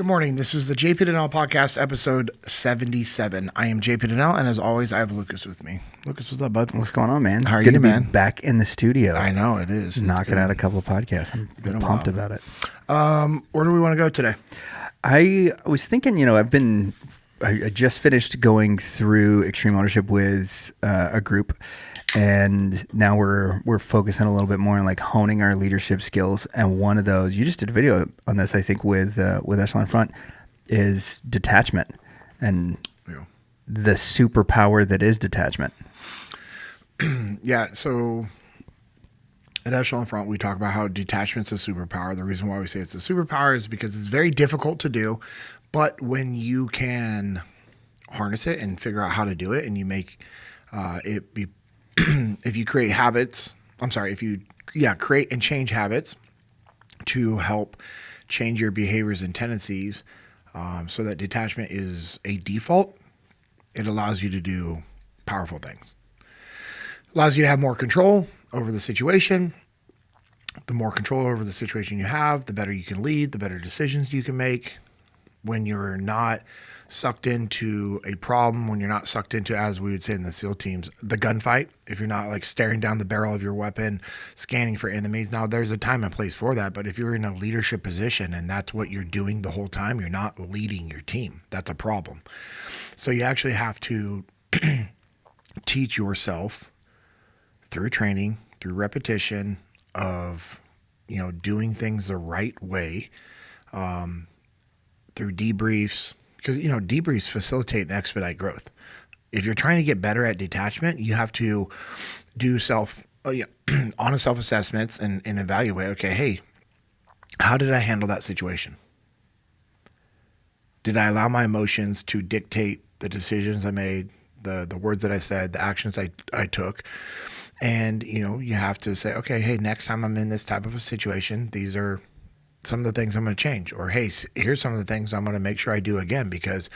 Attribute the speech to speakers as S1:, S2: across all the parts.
S1: Good morning. This is the JP Dinnell Podcast, episode 77. I am JP Dinnell, and as always, I have Lucas with me. Lucas, what's up, bud?
S2: What's going on, man?
S1: How are
S2: it's good
S1: you,
S2: to be
S1: man?
S2: back in the studio.
S1: I know, it is.
S2: Knocking out a couple of podcasts. I'm pumped about it.
S1: Where do we want to go today?
S2: I was thinking, I just finished going through extreme ownership with a group, and now we're focusing a little bit more on like honing our leadership skills. And one of those, you just did a video on this, I think, with Echelon Front, is detachment and the superpower that is detachment.
S1: Yeah, so at Echelon Front, we talk about how detachment's a superpower. The reason why we say it's a superpower is because it's very difficult to do, but when you can harness it and figure out how to do it, and you make it be, if you create habits, create and change habits to help change your behaviors and tendencies, so that detachment is a default, it allows you to do powerful things. Allows you to have more control over the situation. The more control over the situation you have, the better you can lead, the better decisions you can make. When you're not sucked into a problem, when you're not sucked into, as we would say in the SEAL teams, the gunfight, if you're not like staring down the barrel of your weapon, scanning for enemies. Now, there's a time and place for that, but if you're in a leadership position and that's what you're doing the whole time, you're not leading your team. That's a problem. So you actually have to teach yourself through training, through repetition of, doing things the right way, through debriefs, because, debriefs facilitate and expedite growth. If you're trying to get better at detachment, you have to do honest self-assessments and evaluate, okay, hey, how did I handle that situation? Did I allow my emotions to dictate the decisions I made, the words that I said, the actions I took? And, you have to say, okay, hey, next time I'm in this type of a situation, these are some of the things I'm going to change. Or, hey, here's some of the things I'm going to make sure I do again, because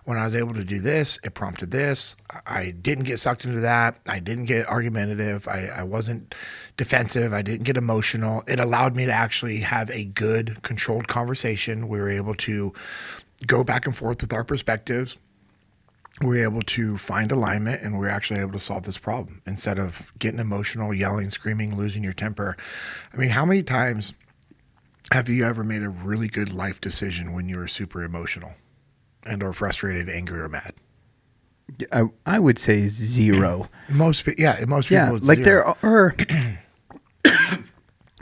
S1: when I was able to do this, it prompted this. I didn't get sucked into that. I didn't get argumentative. I wasn't defensive. I didn't get emotional. It allowed me to actually have a good, controlled conversation. We were able to go back and forth with our perspectives. We're able to find alignment, and we're actually able to solve this problem instead of getting emotional, yelling, screaming, losing your temper. I mean, how many times have you ever made a really good life decision when you were super emotional and or frustrated, angry, or mad?
S2: I would say zero.
S1: Most people, it's
S2: like
S1: zero.
S2: there are,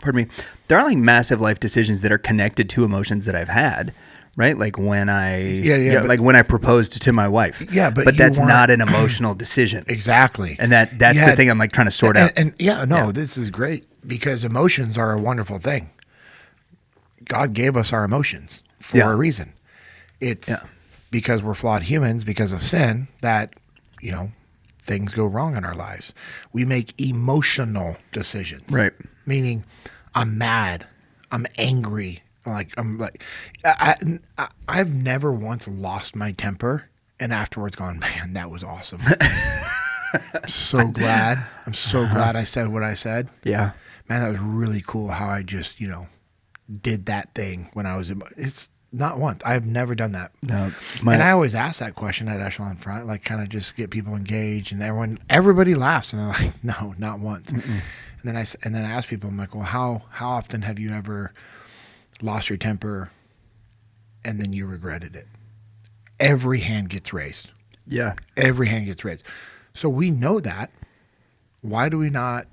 S2: pardon me, there are like massive life decisions that are connected to emotions that I've had. Right, like when like when I proposed to my wife.
S1: Yeah, but
S2: that's not an emotional decision.
S1: Exactly,
S2: and that's the thing I'm like trying to sort out.
S1: This is great, because emotions are a wonderful thing. God gave us our emotions for a reason. It's because we're flawed humans, because of sin, that things go wrong in our lives. We make emotional decisions,
S2: right?
S1: Meaning, I'm mad, I'm angry. I've never once lost my temper and afterwards gone, man, that was awesome. I'm so glad I said what I said.
S2: Yeah.
S1: Man, that was really cool how I just, did that thing when I was it's not once. I've never done that.
S2: No,
S1: and I always ask that question at Echelon Front, like kind of just get people engaged, and everybody laughs, and they're like, no, not once. Mm-mm. And then I ask people, I'm like, well, how often have you ever lost your temper and then you regretted it? Every hand gets raised.
S2: Yeah.
S1: Every hand gets raised. So we know that. Why do we not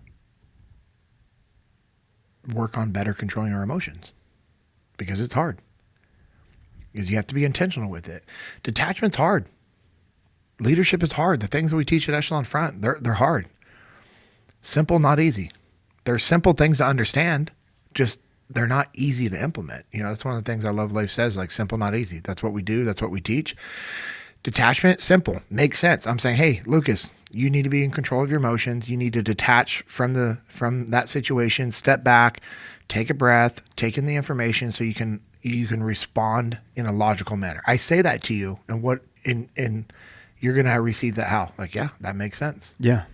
S1: work on better controlling our emotions? Because it's hard. Because you have to be intentional with it. Detachment's hard. Leadership is hard. The things that we teach at Echelon Front, they're hard. Simple, not easy. They're simple things to understand, just they're not easy to implement. That's one of the things I love Life says, like simple, not easy. That's what we do. That's what we teach. Detachment, simple, makes sense. I'm saying, hey, Lucas, you need to be in control of your emotions. You need to detach from that situation, step back, take a breath, take in the information so you can respond in a logical manner. I say that to you, and you're going to receive that how? Like, yeah, that makes sense.
S2: Yeah.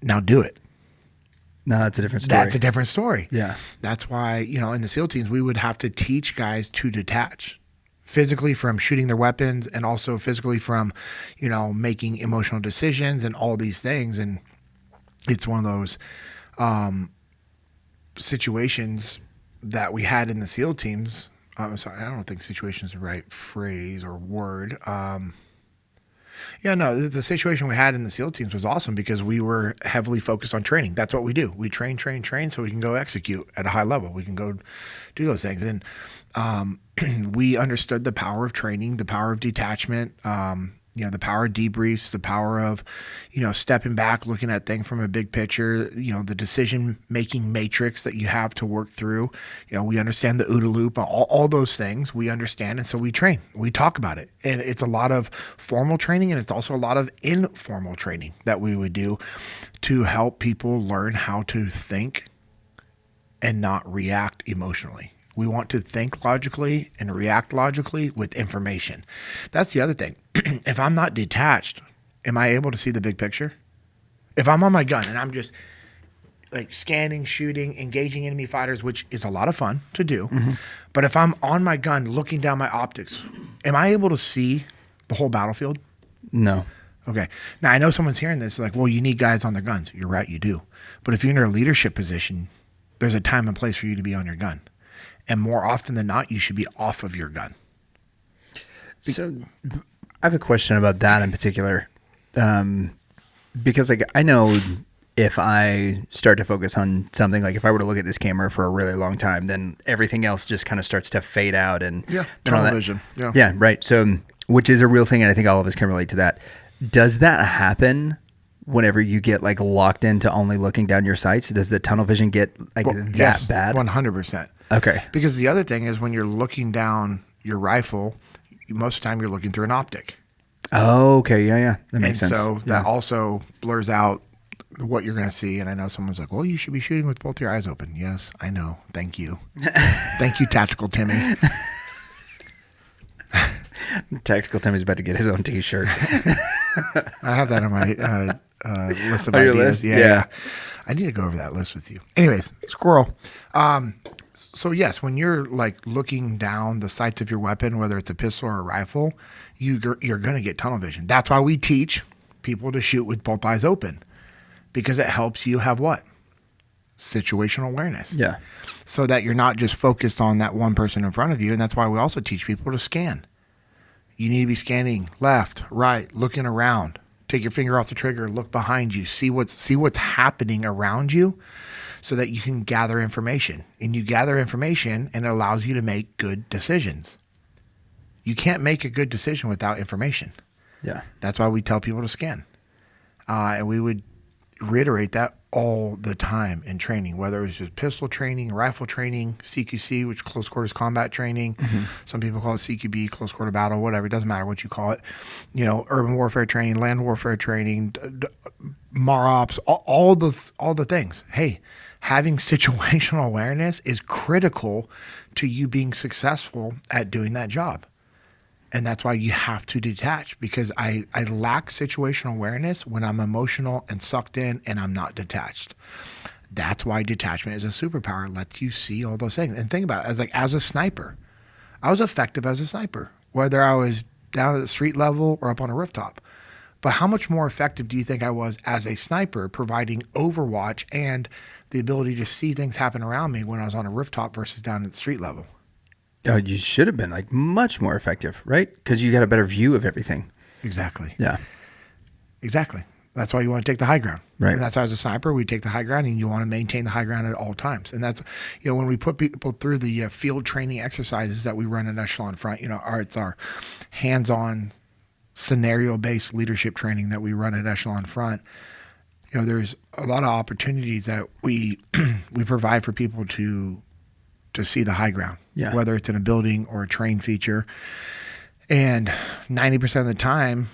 S1: Now do it.
S2: No, that's a different story.
S1: That's a different story.
S2: Yeah.
S1: That's why, in the SEAL teams, we would have to teach guys to detach physically from shooting their weapons and also physically from, making emotional decisions and all these things. And it's one of those situations that we had in the SEAL teams. I'm sorry, I don't think situation is the right phrase or word. The situation we had in the SEAL teams was awesome because we were heavily focused on training. That's what we do. We train so we can go execute at a high level. We can go do those things. And we understood the power of training, the power of detachment, the power of debriefs, the power of, stepping back, looking at things from a big picture, the decision-making matrix that you have to work through. We understand the OODA loop, all those things we understand. And so we train, we talk about it. And it's a lot of formal training, and it's also a lot of informal training that we would do to help people learn how to think and not react emotionally. We want to think logically and react logically with information. That's the other thing. If I'm not detached, am I able to see the big picture? If I'm on my gun and I'm just like scanning, shooting, engaging enemy fighters, which is a lot of fun to do, but if I'm on my gun looking down my optics, am I able to see the whole battlefield?
S2: No.
S1: Okay. Now, I know someone's hearing this like, well, you need guys on their guns. You're right, you do. But if you're in a leadership position, there's a time and place for you to be on your gun. And more often than not, you should be off of your gun.
S2: So I have a question about that in particular. Because I know if I start to focus on something, like if I were to look at this camera for a really long time, then everything else just kind of starts to fade out. And
S1: tunnel vision.
S2: Yeah, right. So, which is a real thing, and I think all of us can relate to that. Does that happen whenever you get like locked into only looking down your sights? Does the tunnel vision get that bad?
S1: 100%.
S2: Okay.
S1: Because the other thing is when you're looking down your rifle, most of the time you're looking through an optic.
S2: Oh, okay. Yeah. That makes sense.
S1: And so that also blurs out what you're going to see. And I know someone's like, well, you should be shooting with both your eyes open. Yes, I know. Thank you. Thank you, Tactical Timmy.
S2: Tactical Timmy's about to get his own T-shirt.
S1: I have that on my list of
S2: your
S1: ideas.
S2: list? Yeah.
S1: I need to go over that list with you. Anyways, squirrel. So yes, when you're like looking down the sights of your weapon, whether it's a pistol or a rifle, you're going to get tunnel vision. That's why we teach people to shoot with both eyes open, because it helps you have what? Situational awareness.
S2: Yeah.
S1: So that you're not just focused on that one person in front of you. And that's why we also teach people to scan. You need to be scanning left, right, looking around. Take your finger off the trigger, look behind you, see what's happening around you, so that you can gather information. And you gather information, and it allows you to make good decisions. You can't make a good decision without information.
S2: Yeah.
S1: That's why we tell people to scan. And we would reiterate that all the time in training, whether it was just pistol training, rifle training, CQC, which is close quarters combat training. Some people call it CQB, close quarter battle, whatever. It doesn't matter what you call it. Urban warfare training, land warfare training, MAROPS, all the things. Hey, having situational awareness is critical to you being successful at doing that job. And that's why you have to detach, because I lack situational awareness when I'm emotional and sucked in and I'm not detached. That's why detachment is a superpower. It lets you see all those things. And think about it, as a sniper, I was effective as a sniper, whether I was down at the street level or up on a rooftop. But how much more effective do you think I was as a sniper, providing overwatch and the ability to see things happen around me when I was on a rooftop versus down at the street level?
S2: Oh, you should have been like much more effective, right? Because you got a better view of everything.
S1: Exactly.
S2: Yeah.
S1: Exactly. That's why you want to take the high ground.
S2: Right.
S1: And that's why as a sniper, we take the high ground, and you want to maintain the high ground at all times. And that's, when we put people through the field training exercises that we run at Echelon Front, it's our hands-on scenario-based leadership training that we run at Echelon Front. There's a lot of opportunities that we provide for people to see the high ground, whether it's in a building or a train feature. And 90% of the time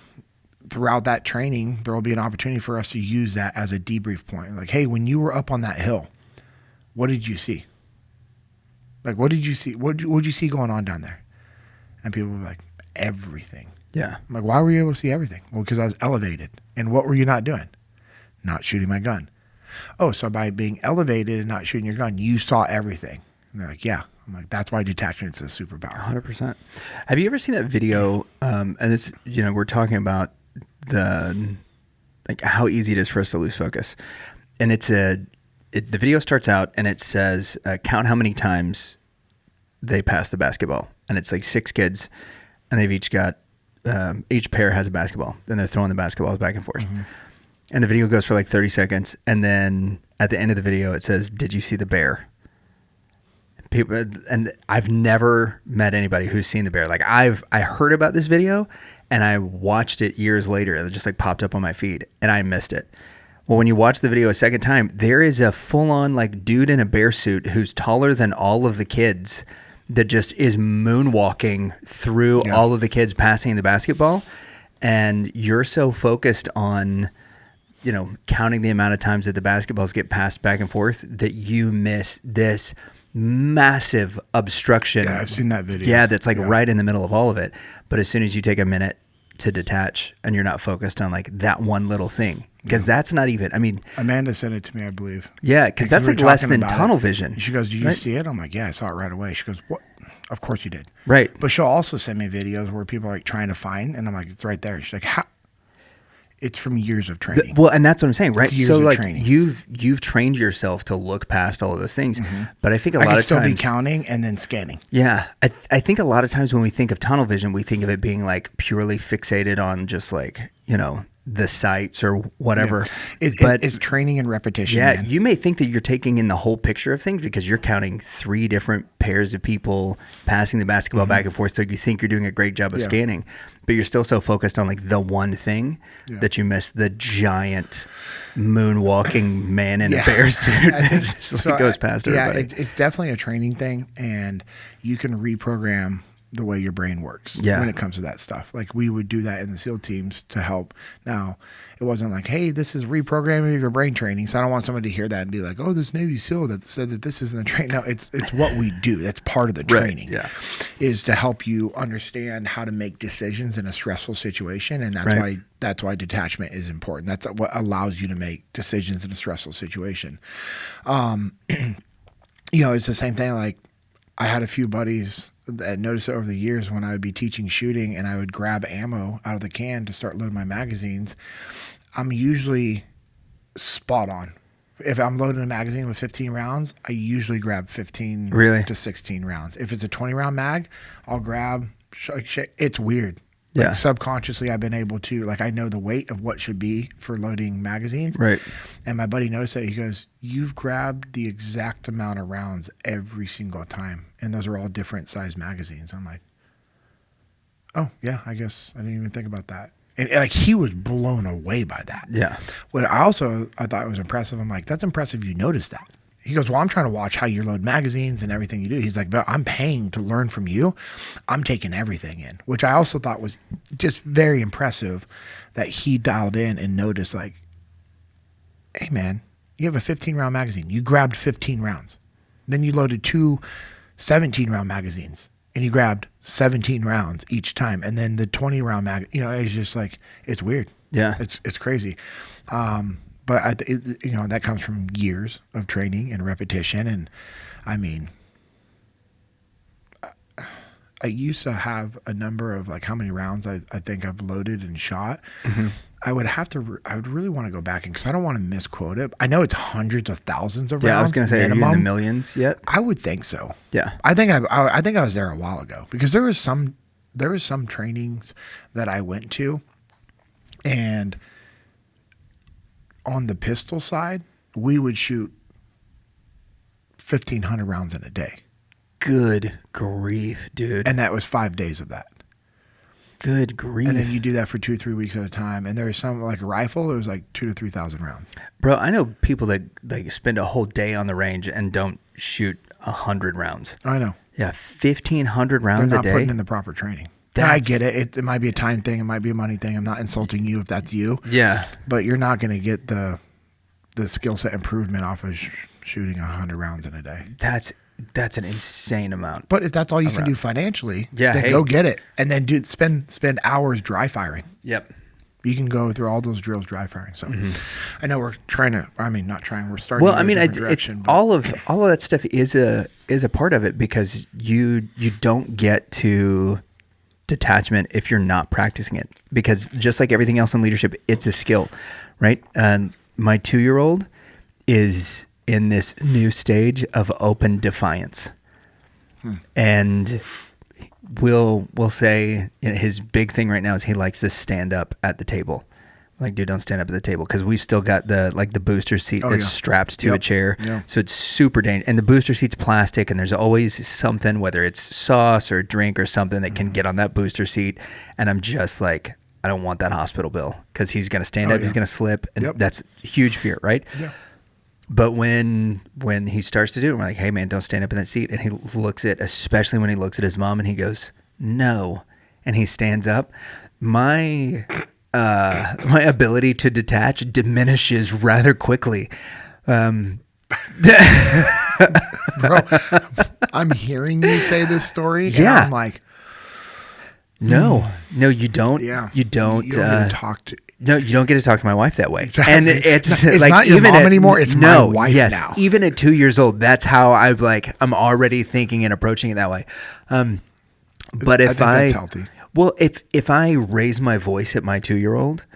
S1: throughout that training, there will be an opportunity for us to use that as a debrief point. Like, hey, when you were up on that hill, what did you see? Like, what did you see? What did you see going on down there? And people will be like, everything.
S2: Yeah.
S1: I'm like, why were you able to see everything? Well, because I was elevated. And what were you not doing? Not shooting my gun. oh, so by being elevated and not shooting your gun, you saw everything. And they're like, yeah. I'm like, that's why detachment's a superpower.
S2: 100%. Have you ever seen that video? And this, we're talking about like how easy it is for us to lose focus. And the video starts out and it says, count how many times they pass the basketball. And it's like 6 kids and they've each got, each pair has a basketball. Then they're throwing the basketballs back and forth. Mm-hmm. And the video goes for like 30 seconds. And then at the end of the video, it says, did you see the bear? People, and I've never met anybody who's seen the bear. Like I heard about this video and I watched it years later. It just like popped up on my feed and I missed it. Well, when you watch the video a second time, there is a full on like dude in a bear suit who's taller than all of the kids that just is moonwalking through all of the kids passing the basketball. And you're so focused on, counting the amount of times that the basketballs get passed back and forth that you miss this massive obstruction.
S1: Yeah, I've seen that video.
S2: Yeah, that's like right in the middle of all of it. But as soon as you take a minute to detach and you're not focused on like that one little thing, because that's not even,
S1: Amanda sent it to me, I believe.
S2: Yeah, because that's like less than tunnel vision.
S1: She goes, did you see it? I'm like, yeah, I saw it right away. She goes, what? Of course you did.
S2: Right.
S1: But she'll also send me videos where people are like trying to find, and I'm like, it's right there. She's like, how? It's from years of training.
S2: Well, and that's what I'm saying, right? So like
S1: training.
S2: you've trained yourself to look past all of those things. Mm-hmm. But I think a lot of times
S1: I can still be counting and then scanning.
S2: Yeah. I think a lot of times when we think of tunnel vision, we think of it being like purely fixated on just like, the sights or whatever.
S1: Yeah.
S2: But
S1: it's training and repetition.
S2: Yeah.
S1: Man.
S2: You may think that you're taking in the whole picture of things because you're counting 3 different pairs of people passing the basketball back and forth. So you think you're doing a great job of scanning, but you're still so focused on like the one thing that you miss the giant moonwalking man in a bear suit that goes past everybody.
S1: Yeah, it's definitely a training thing, and you can reprogram the way your brain works when it comes to that stuff. Like we would do that in the SEAL teams to help. Now, it wasn't like, hey, this is reprogramming of your brain training. So I don't want somebody to hear that and be like, oh, this Navy SEAL that said that this isn't the training. No, it's what we do. That's part of the training.
S2: Right.
S1: Is to help you understand how to make decisions in a stressful situation. And that's why detachment is important. That's what allows you to make decisions in a stressful situation. It's the same thing. Like I had a few buddies that noticed it over the years when I would be teaching shooting and I would grab ammo out of the can to start loading my magazines. I'm usually spot on. If I'm loading a magazine with 15 rounds, I usually grab 15 to 16 rounds. If it's a 20 round mag, I'll grab, it's weird. Like subconsciously, I've been able to, like, I know the weight of what should be for loading magazines.
S2: Right.
S1: And my buddy noticed that. He goes, you've grabbed the exact amount of rounds every single time. And those are all different size magazines. I'm like, oh, yeah, I guess I didn't even think about that. And like, he was blown away by that.
S2: Yeah.
S1: What I thought it was impressive. I'm like, that's impressive you noticed that. He goes, well, I'm trying to watch how you load magazines and everything you do. He's like, but I'm paying to learn from you. I'm taking everything in, which I also thought was just very impressive that he dialed in and noticed like, hey, man, you have a 15-round magazine. You grabbed 15 rounds. Then you loaded 2 17-round magazines and you grabbed 17 rounds each time. And then the 20-round it's just like, it's weird.
S2: Yeah.
S1: It's crazy. But that comes from years of training and repetition. And I used to have a number of like how many rounds I think I've loaded and shot. Mm-hmm. I would really want to go back because I don't want to misquote it. I know it's hundreds of thousands of rounds.
S2: Yeah, I was going to say,
S1: minimum.
S2: Are you in the millions yet?
S1: I would think so.
S2: Yeah.
S1: I think I was there a while ago because there was some trainings that I went to, and on the pistol side, we would shoot 1,500 rounds in a day.
S2: Good grief, dude.
S1: And that was 5 days of that.
S2: Good grief.
S1: And then you do that for 2-3 weeks at a time. And there was some, like a rifle, it was like 2,000 to 3,000 rounds.
S2: Bro, I know people that like spend a whole day on the range and don't shoot 100 rounds.
S1: I know.
S2: Yeah, 1,500 rounds a day.
S1: They're not putting in the proper training. I get it. It might be a time thing. It might be a money thing. I'm not insulting you if that's you.
S2: Yeah.
S1: But you're not going to get the skill set improvement off of shooting 100 rounds in a day.
S2: That's an insane amount.
S1: But if that's all you can do financially,
S2: then
S1: go get it. And then spend hours dry firing.
S2: Yep.
S1: You can go through all those drills dry firing. So I know we're starting
S2: Well,
S1: in a different
S2: it's
S1: direction. But
S2: all of that stuff is a part of it, because you don't get to detachment if you're not practicing it, because just like everything else in leadership, it's a skill, right? My 2-year-old is in this new stage of open defiance, and we'll say, his big thing right now is he likes to stand up at the table. Like, dude, don't stand up at the table, because we've still got the booster seat that's strapped to a chair. Yeah. So it's super dangerous. And the booster seat's plastic, and there's always something, whether it's sauce or drink or something, that can get on that booster seat. And I'm just like, I don't want that hospital bill, because he's going to stand up, he's going to slip. And that's huge fear, right? Yeah. But when he starts to do it, we're like, hey, man, don't stand up in that seat. And he looks especially when he looks at his mom, and he goes, no. And he stands up. My ability to detach diminishes rather quickly. Bro,
S1: I'm hearing you say this story.
S2: Yeah.
S1: And I'm like,
S2: no, you don't.
S1: Yeah.
S2: You don't.
S1: You don't get to talk to.
S2: No, you don't get to talk to my wife that way.
S1: Exactly.
S2: And it's like,
S1: not your
S2: even
S1: mom anymore. It's my wife
S2: yes,
S1: now.
S2: Even at 2 years old, that's how I'm already thinking and approaching it that way. But if
S1: that's healthy.
S2: Well, if I raise my voice at my 2-year-old,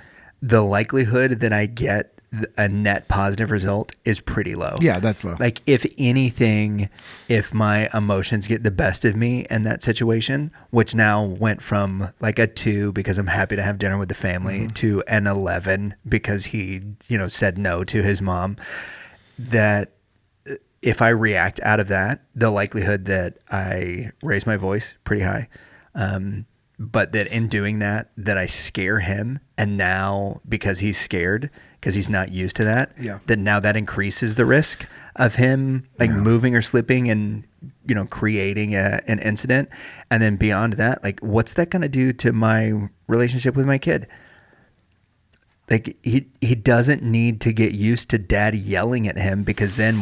S2: the likelihood that I get a net positive result is pretty low.
S1: Yeah, that's low.
S2: Like, if anything, if my emotions get the best of me in that situation, which now went from like a 2 because I'm happy to have dinner with the family to an 11 because he, said no to his mom, that if I react out of that, the likelihood that I raise my voice pretty high. But that in doing that I scare him, and now because he's scared, because he's not used to that, that now that increases the risk of him moving or slipping and creating an incident. And then beyond that, like, what's that going to do to my relationship with my kid? Like, he doesn't need to get used to dad yelling at him, because then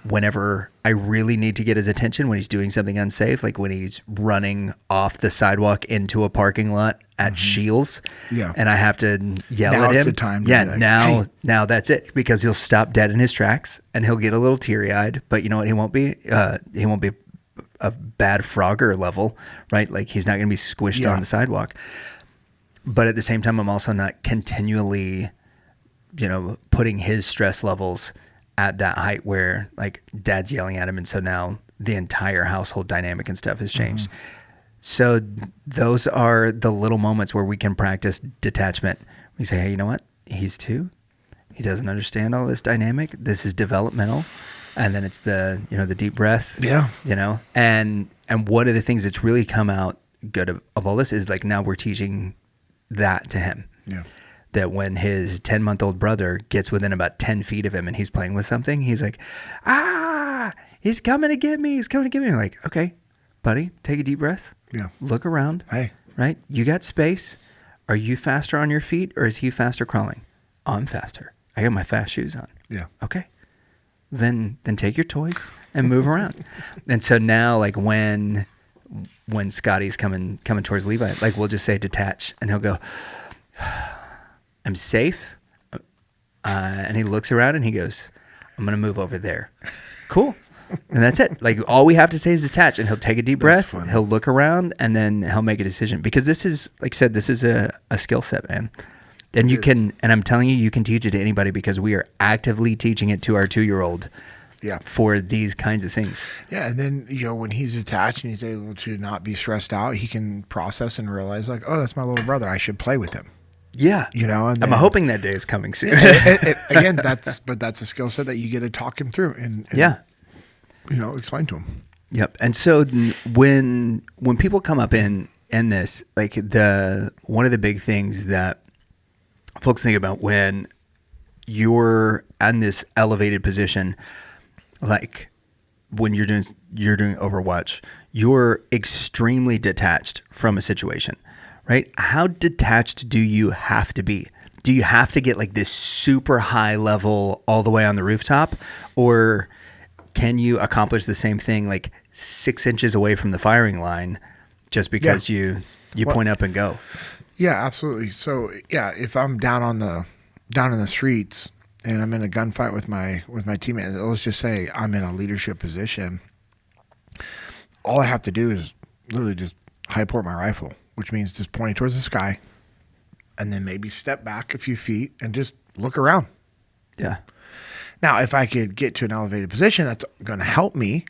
S2: whenever I really need to get his attention, when he's doing something unsafe, like when he's running off the sidewalk into a parking lot at Shields, and I have to yell at him.
S1: Now's the time to be like,
S2: now
S1: hey.
S2: Now that's it, because he'll stop dead in his tracks and he'll get a little teary-eyed. But you know what? He won't be a bad Frogger level, right? Like, he's not going to be squished on the sidewalk. But at the same time, I'm also not continually, putting his stress levels at that height where, like, dad's yelling at him. And so now the entire household dynamic and stuff has changed. So those are the little moments where we can practice detachment. We say, hey, you know what? He's 2. He doesn't understand all this dynamic. This is developmental. And then it's the deep breath. Yeah. And one of the things that's really come out good of all this is, like, now we're teaching that to him. Yeah. That when his 10-month-old brother gets within about 10 feet of him and he's playing with something, he's like, he's coming to get me. He's coming to get me. I'm like, okay, buddy, take a deep breath. Yeah. Look around. Hey. Right? You got space. Are you faster on your feet, or is he faster crawling? Oh, I'm faster. I got my fast shoes on. Yeah. Okay. Then take your toys and move around. And so now, like, when Scotty's coming towards Levi, like, we'll just say detach, and he'll go, I'm safe. And he looks around and he goes, I'm going to move over there. Cool. And that's it. Like, all we have to say is detach, and he'll take a deep breath. Funny. He'll look around, and then he'll make a decision, because this is, like I said, this is a skill set, man. And you can, and I'm telling you, you can teach it to anybody, because we are actively teaching it to our 2-year-old. Yeah. For these kinds of things. Yeah. And then, when he's detached and he's able to not be stressed out, he can process and realize, like, oh, that's my little brother. I should play with him. Yeah. And then, I'm hoping that day is coming soon.
S1: Again, that's a skill set that you get to talk him through and explain to him.
S2: Yep. And so when people come up in this, like, one of the big things that folks think about when you're in this elevated position, like when you're doing Overwatch, you're extremely detached from a situation, right? How detached do you have to be? Do you have to get, like, this super high level all the way on the rooftop, or can you accomplish the same thing, like, 6 inches away from the firing line, just because you point up and go?
S1: Yeah, absolutely. So yeah, if I'm down in the streets and I'm in a gunfight with my teammate, let's just say I'm in a leadership position, all I have to do is literally just high port my rifle, which means just pointing towards the sky, and then maybe step back a few feet and just look around.
S2: Yeah.
S1: Now, if I could get to an elevated position, that's going to help me,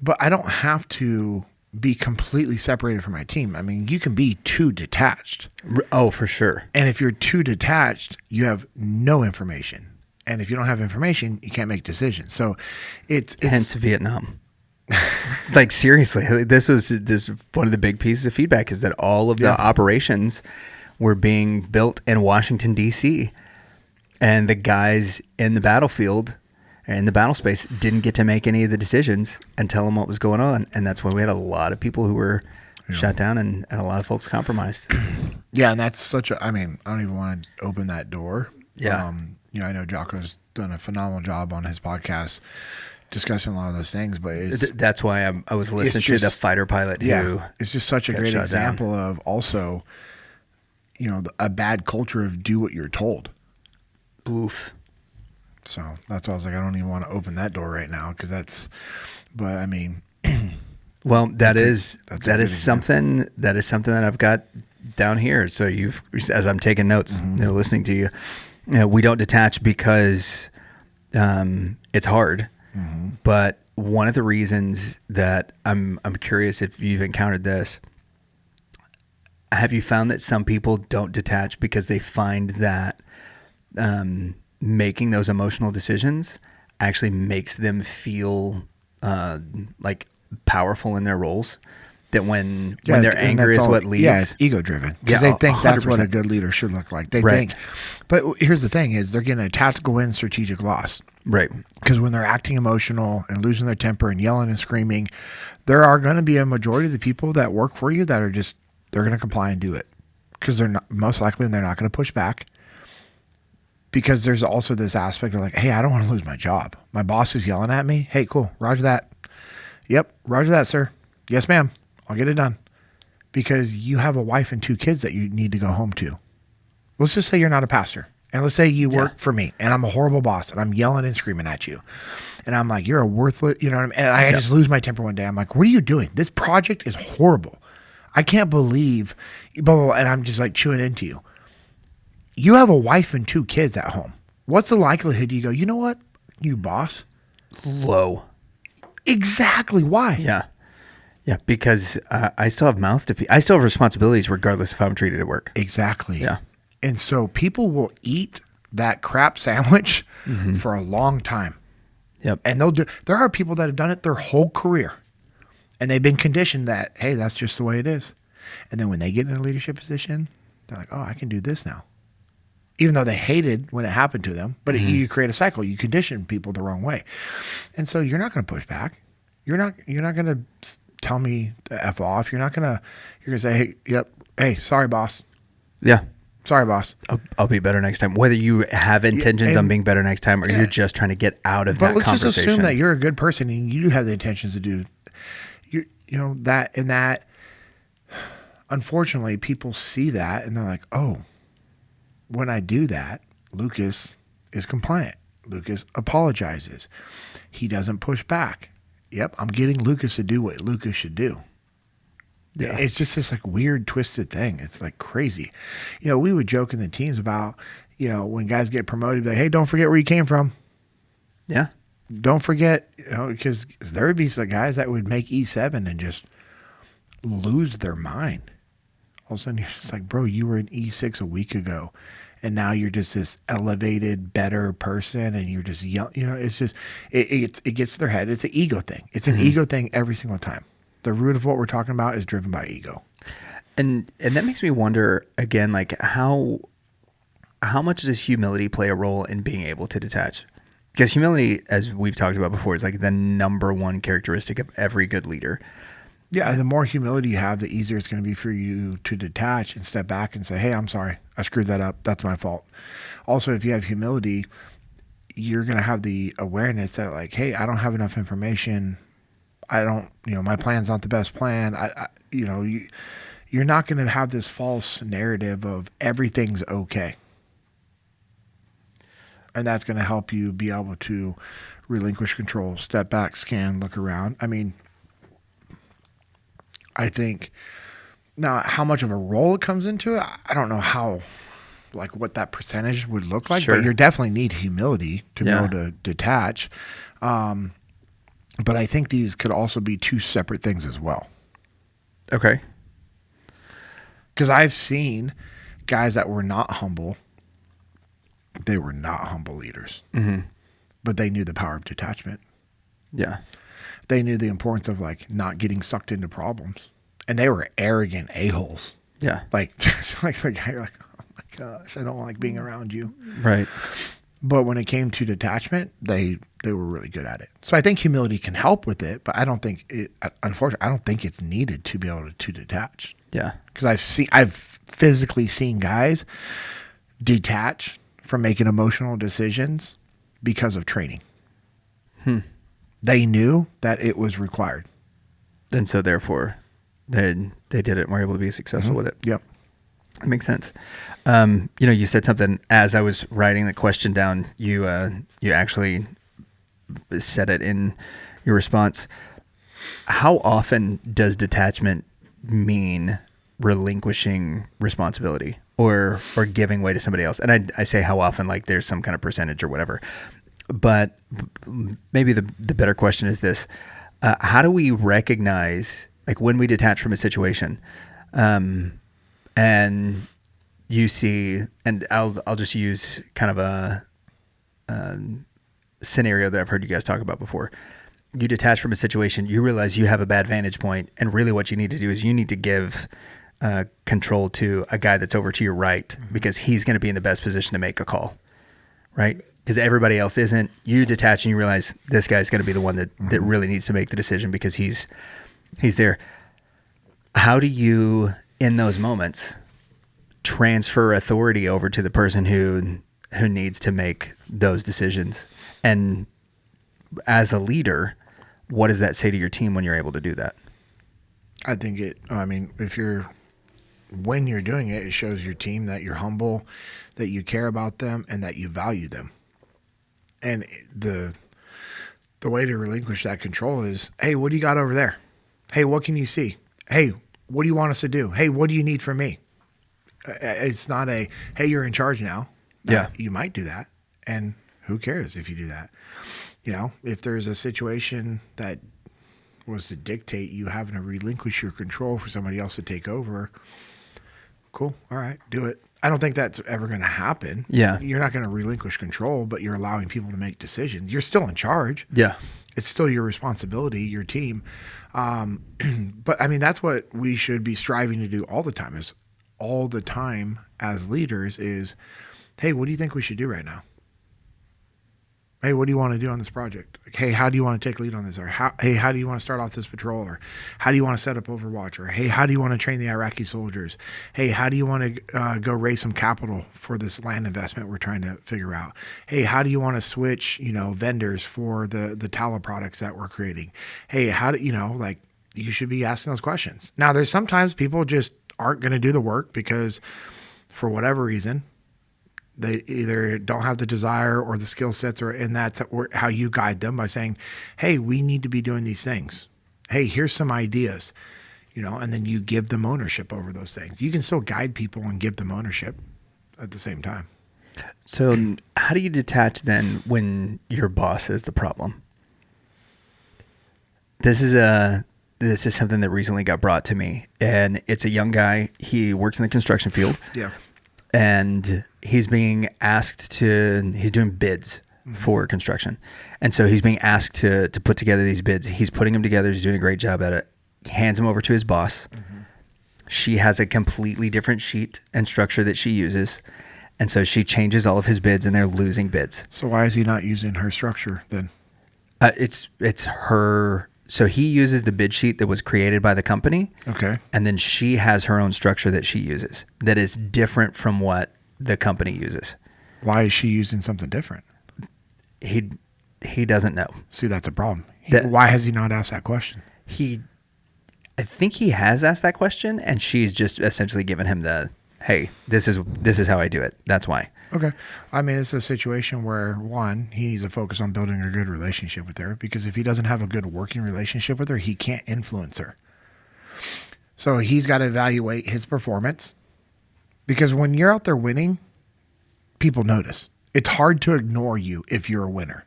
S1: but I don't have to be completely separated from my team. I mean, you can be too detached.
S2: Oh, for sure.
S1: And if you're too detached, you have no information. And if you don't have information, you can't make decisions. So it's
S2: Hence Vietnam. Like, seriously, this one of the big pieces of feedback is that all of the operations were being built in Washington, D.C., and the guys in the battlefield and in the battle space didn't get to make any of the decisions and tell them what was going on. And that's why we had a lot of people who were shot down and a lot of folks compromised.
S1: Yeah, and that's I don't even want to open that door.
S2: Yeah.
S1: I know Jocko's done a phenomenal job on his podcast discussing a lot of those things, but
S2: that's why I was listening to the fighter pilot who
S1: it's just such a great example of also, a bad culture of do what you're told.
S2: Oof.
S1: So that's why I was like, I don't even want to open that door right now but I mean,
S2: well, that is something that I've got down here. So as I'm taking notes, listening to you, we don't detach because it's hard. Mm-hmm. But one of the reasons that I'm curious if you've encountered this, have you found that some people don't detach because they find that making those emotional decisions actually makes them feel like powerful in their roles? That when their anger is what leads.
S1: Yeah, it's ego driven because they think 100%. That's what a good leader should look like. They think, but here's the thing: is they're getting a tactical win, strategic loss.
S2: Right.
S1: Because when they're acting emotional and losing their temper and yelling and screaming, there are going to be a majority of the people that work for you that are they're going to comply and do it because they're not most likely, and they're not going to push back. Because there's also this aspect of like, hey, I don't want to lose my job. My boss is yelling at me. Hey, cool. Roger that. Yep. Roger that, sir. Yes, ma'am. I'll get it done. Because you have a wife and 2 kids that you need to go home to. Let's just say you're not a pastor. And let's say you work for me and I'm a horrible boss and I'm yelling and screaming at you. And I'm like, you're a worthless, you know what I mean? And I just lose my temper one day. I'm like, what are you doing? This project is horrible. I can't believe, blah, blah, blah. And I'm just like chewing into you. You have a wife and 2 kids at home. What's the likelihood you go, you know what, you boss?
S2: Low.
S1: Exactly. Why?
S2: Yeah. Yeah, because I still have mouths to feed. I still have responsibilities regardless of how I'm treated at work.
S1: Exactly.
S2: Yeah.
S1: And so people will eat that crap sandwich for a long time.
S2: Yep.
S1: And there are people that have done it their whole career. And they've been conditioned that, hey, that's just the way it is. And then when they get in a leadership position, they're like, oh, I can do this now. Even though they hated when it happened to them. But you create a cycle. You condition people the wrong way. And so you're not going to push back. You're not going to tell me to F off. You're going to say, hey, sorry, boss.
S2: Yeah.
S1: Sorry, boss.
S2: I'll be better next time. Whether you have intentions on being better next time or you're just trying to get out of that conversation. But let's just assume
S1: that you're a good person and you do have the intentions to do, that. Unfortunately, people see that and they're like, oh, when I do that, Lucas is compliant. Lucas apologizes. He doesn't push back. Yep, I'm getting Lucas to do what Lucas should do. Yeah. It's just this like weird, twisted thing. It's like crazy. We would joke in the teams about, when guys get promoted, be like, hey, don't forget where you came from.
S2: Yeah.
S1: Don't forget, because there would be some guys that would make E7 and just lose their mind. All of a sudden, you're just like, bro, you were in E6 a week ago, and now you're just this elevated, better person, and you're just young. It's just it gets to their head. It's an ego thing. It's an ego thing every single time. The root of what we're talking about is driven by ego.
S2: And that makes me wonder again, like how much does humility play a role in being able to detach? Because humility, as we've talked about before, is like the number one characteristic of every good leader.
S1: Yeah, the more humility you have, the easier it's going to be for you to detach and step back and say, hey, I'm sorry. I screwed that up. That's my fault. Also, if you have humility, you're going to have the awareness that like, hey, I don't have enough information. I don't, my plan's not the best plan. you're not going to have this false narrative of everything's okay. And that's going to help you be able to relinquish control, step back, scan, look around. I mean, I think now how much of a role it comes into it, I don't know how, like what that percentage would look like,
S2: Sure.
S1: but you definitely need humility to be
S2: Yeah.
S1: able to detach. But I think these could also be two separate things as well.
S2: Okay.
S1: Because I've seen guys that were not humble. They were not humble leaders, but they knew the power of detachment.
S2: Yeah.
S1: They knew the importance of like not getting sucked into problems, and they were arrogant a-holes.
S2: Yeah.
S1: Like you're like, oh my gosh, I don't like being around you.
S2: Right.
S1: But when it came to detachment, they were really good at it. So I think humility can help with it, but I don't think it. Unfortunately, I don't think it's needed to be able to detach.
S2: Yeah.
S1: Because I've physically seen guys detach from making emotional decisions because of training. They knew that it was required.
S2: And so therefore they did it and were able to be successful with it.
S1: Yep.
S2: That makes sense. You said something as I was writing the question down. You actually said it in your response. How often does detachment mean relinquishing responsibility or giving way to somebody else? And I say how often, like there's some kind of percentage or whatever. But maybe the better question is this: how do we recognize, like when we detach from a situation, and you see, and I'll just use kind of a scenario that I've heard you guys talk about before. You detach from a situation, you realize you have a bad vantage point, and really what you need to do is you need to give control to a guy that's over to your right, because he's going to be in the best position to make a call, right? Because everybody else isn't. You detach and you realize this guy's going to be the one that really needs to make the decision because he's there. How do you, in those moments, transfer authority over to the person who needs to make those decisions? And as a leader, what does that say to your team when you're able to do that?
S1: I think when you're doing it, it shows your team that you're humble, that you care about them, and that you value them. And the way to relinquish that control is, hey, what do you got over there? Hey, what can you see? Hey, what do you want us to do? Hey, what do you need from me? It's not a, hey, you're in charge now.
S2: Yeah.
S1: You might do that. And who cares if you do that? If there's a situation that was to dictate you having to relinquish your control for somebody else to take over, cool. All right, do it. I don't think that's ever going to happen.
S2: Yeah.
S1: You're not going to relinquish control, but you're allowing people to make decisions. You're still in charge.
S2: Yeah.
S1: It's still your responsibility, your team. But I mean, that's what we should be striving to do all the time as leaders is, hey, what do you think we should do right now? Hey, what do you want to do on this project? Like, hey, how do you want to take lead on this? Or how do you want to start off this patrol? Or how do you want to set up Overwatch? Or hey, how do you want to train the Iraqi soldiers? Hey, how do you want to go raise some capital for this land investment we're trying to figure out? Hey, how do you want to switch, vendors for the tallow products that we're creating? Hey, you should be asking those questions. Now, there's sometimes people just aren't going to do the work because for whatever reason, they either don't have the desire or the skill sets, and that's how you guide them by saying, hey, we need to be doing these things. Hey, here's some ideas, and then you give them ownership over those things. You can still guide people and give them ownership at the same time.
S2: So how do you detach then when your boss is the problem? This is something that recently got brought to me, and it's a young guy. He works in the construction field.
S1: Yeah.
S2: And he's being asked he's doing bids for construction. And so he's being asked to put together these bids. He's putting them together. He's doing a great job at it. He hands them over to his boss. She has a completely different sheet and structure that she uses. And so she changes all of his bids and they're losing bids.
S1: So why is he not using her structure then?
S2: It's her. So he uses the bid sheet that was created by the company.
S1: Okay.
S2: And then she has her own structure that she uses that is different from what the company uses.
S1: Why is she using something different?
S2: He doesn't know.
S1: See, that's a problem.
S2: That-
S1: Why has he not asked that question?
S2: I think he has asked that question, and she's just essentially given him the, hey, this is how I do it. That's why.
S1: Okay. I mean, it's a situation where, one, he needs to focus on building a good relationship with her, because if he doesn't have a good working relationship with her, he can't influence her. So he's got to evaluate his performance, because when you're out there winning, people notice. It's hard to ignore you if you're a winner.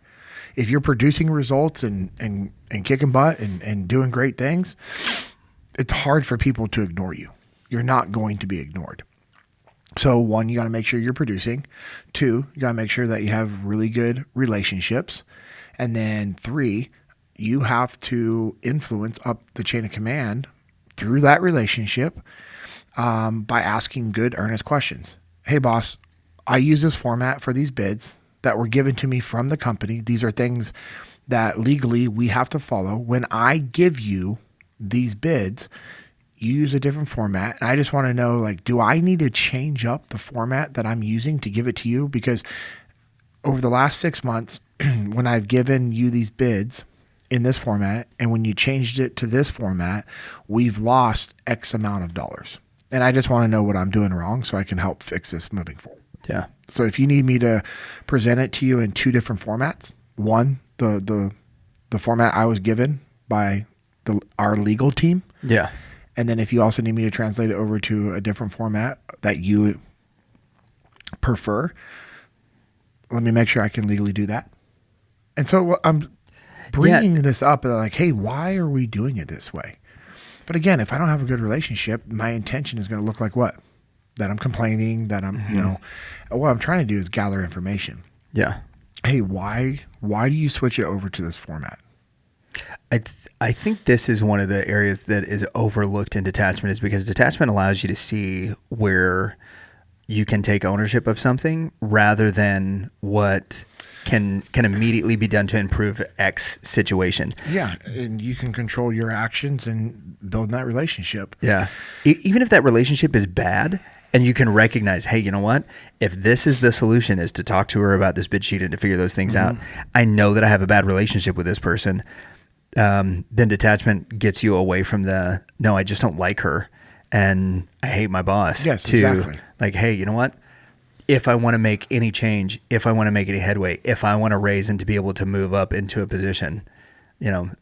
S1: If you're producing results and kicking butt and doing great things, it's hard for people to ignore you. You're not going to be ignored. So one, you got to make sure you're producing. Two, you got to make sure that you have really good relationships. And then three, you have to influence up the chain of command through that relationship by asking good, earnest questions. Hey, boss, I use this format for these bids that were given to me from the company. These are things that legally we have to follow. When I give you these bids, you use a different format. And I just want to know, like, do I need to change up the format that I'm using to give it to you? Because over the last 6 months, when I've given you these bids in this format, and when you changed it to this format, we've lost X amount of dollars. And I just want to know what I'm doing wrong so I can help fix this moving forward.
S2: Yeah.
S1: So if you need me to present it to you in two different formats, one, the format I was given by our legal team.
S2: Yeah.
S1: And then if you also need me to translate it over to a different format that you prefer, let me make sure I can legally do that. And so I'm bringing this up like, hey, why are we doing it this way? But again, if I don't have a good relationship, my intention is going to look like what? That I'm complaining, that I'm, what I'm trying to do is gather information.
S2: Yeah.
S1: Hey, why do you switch it over to this format?
S2: I think this is one of the areas that is overlooked in detachment, is because detachment allows you to see where you can take ownership of something rather than what can immediately be done to improve X situation.
S1: Yeah, and you can control your actions and build that relationship.
S2: Yeah. Even if that relationship is bad, and you can recognize, hey, you know what? If this is the solution, is to talk to her about this bid sheet and to figure those things out, I know that I have a bad relationship with this person. Then detachment gets you away from the, no, I just don't like her and I hate my boss.
S1: Yes,
S2: to
S1: exactly.
S2: Like, hey, you know what? If I want to make any change, if I want to make any headway, if I want to raise and to be able to move up into a position,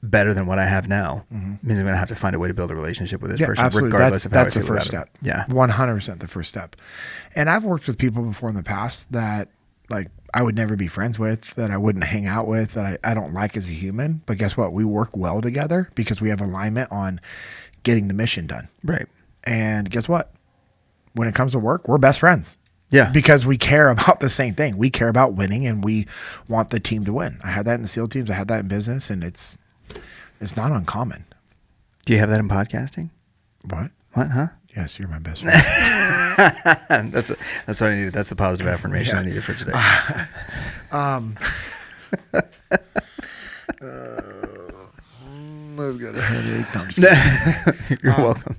S2: better than what I have now, means I'm going to have to find a way to build a relationship with this person,
S1: absolutely.
S2: regardless of how
S1: that's
S2: I
S1: the
S2: feel
S1: first
S2: about
S1: step.
S2: it. Yeah,
S1: 100% the first step. And I've worked with people before in the past that, like, I would never be friends with, that I wouldn't hang out with, that I don't like as a human. But guess what? We work well together because we have alignment on getting the mission done.
S2: Right.
S1: And guess what? When it comes to work, we're best friends.
S2: Yeah.
S1: Because we care about the same thing. We care about winning, and we want the team to win. I had that in the SEAL teams. I had that in business, and it's not uncommon.
S2: Do you have that in podcasting?
S1: What?
S2: What, huh?
S1: Yes, you're my best friend.
S2: That's what I needed. That's the positive affirmation I needed for today.
S1: I've got a headache. No, I'm just kidding.
S2: You're welcome.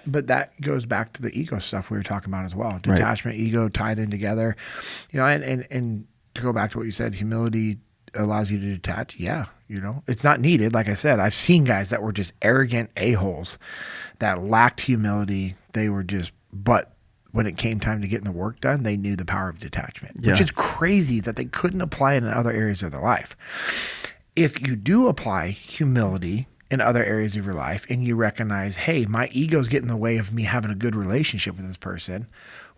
S1: But that goes back to the ego stuff we were talking about as well. Detachment, ego tied in together. And to go back to what you said, humility allows you to detach. Yeah, it's not needed. Like I said, I've seen guys that were just arrogant a-holes that lacked humility. They were but when it came time to getting the work done, they knew the power of detachment, which is crazy that they couldn't apply it in other areas of their life. If you do apply humility in other areas of your life and you recognize, hey, my ego's getting in the way of me having a good relationship with this person.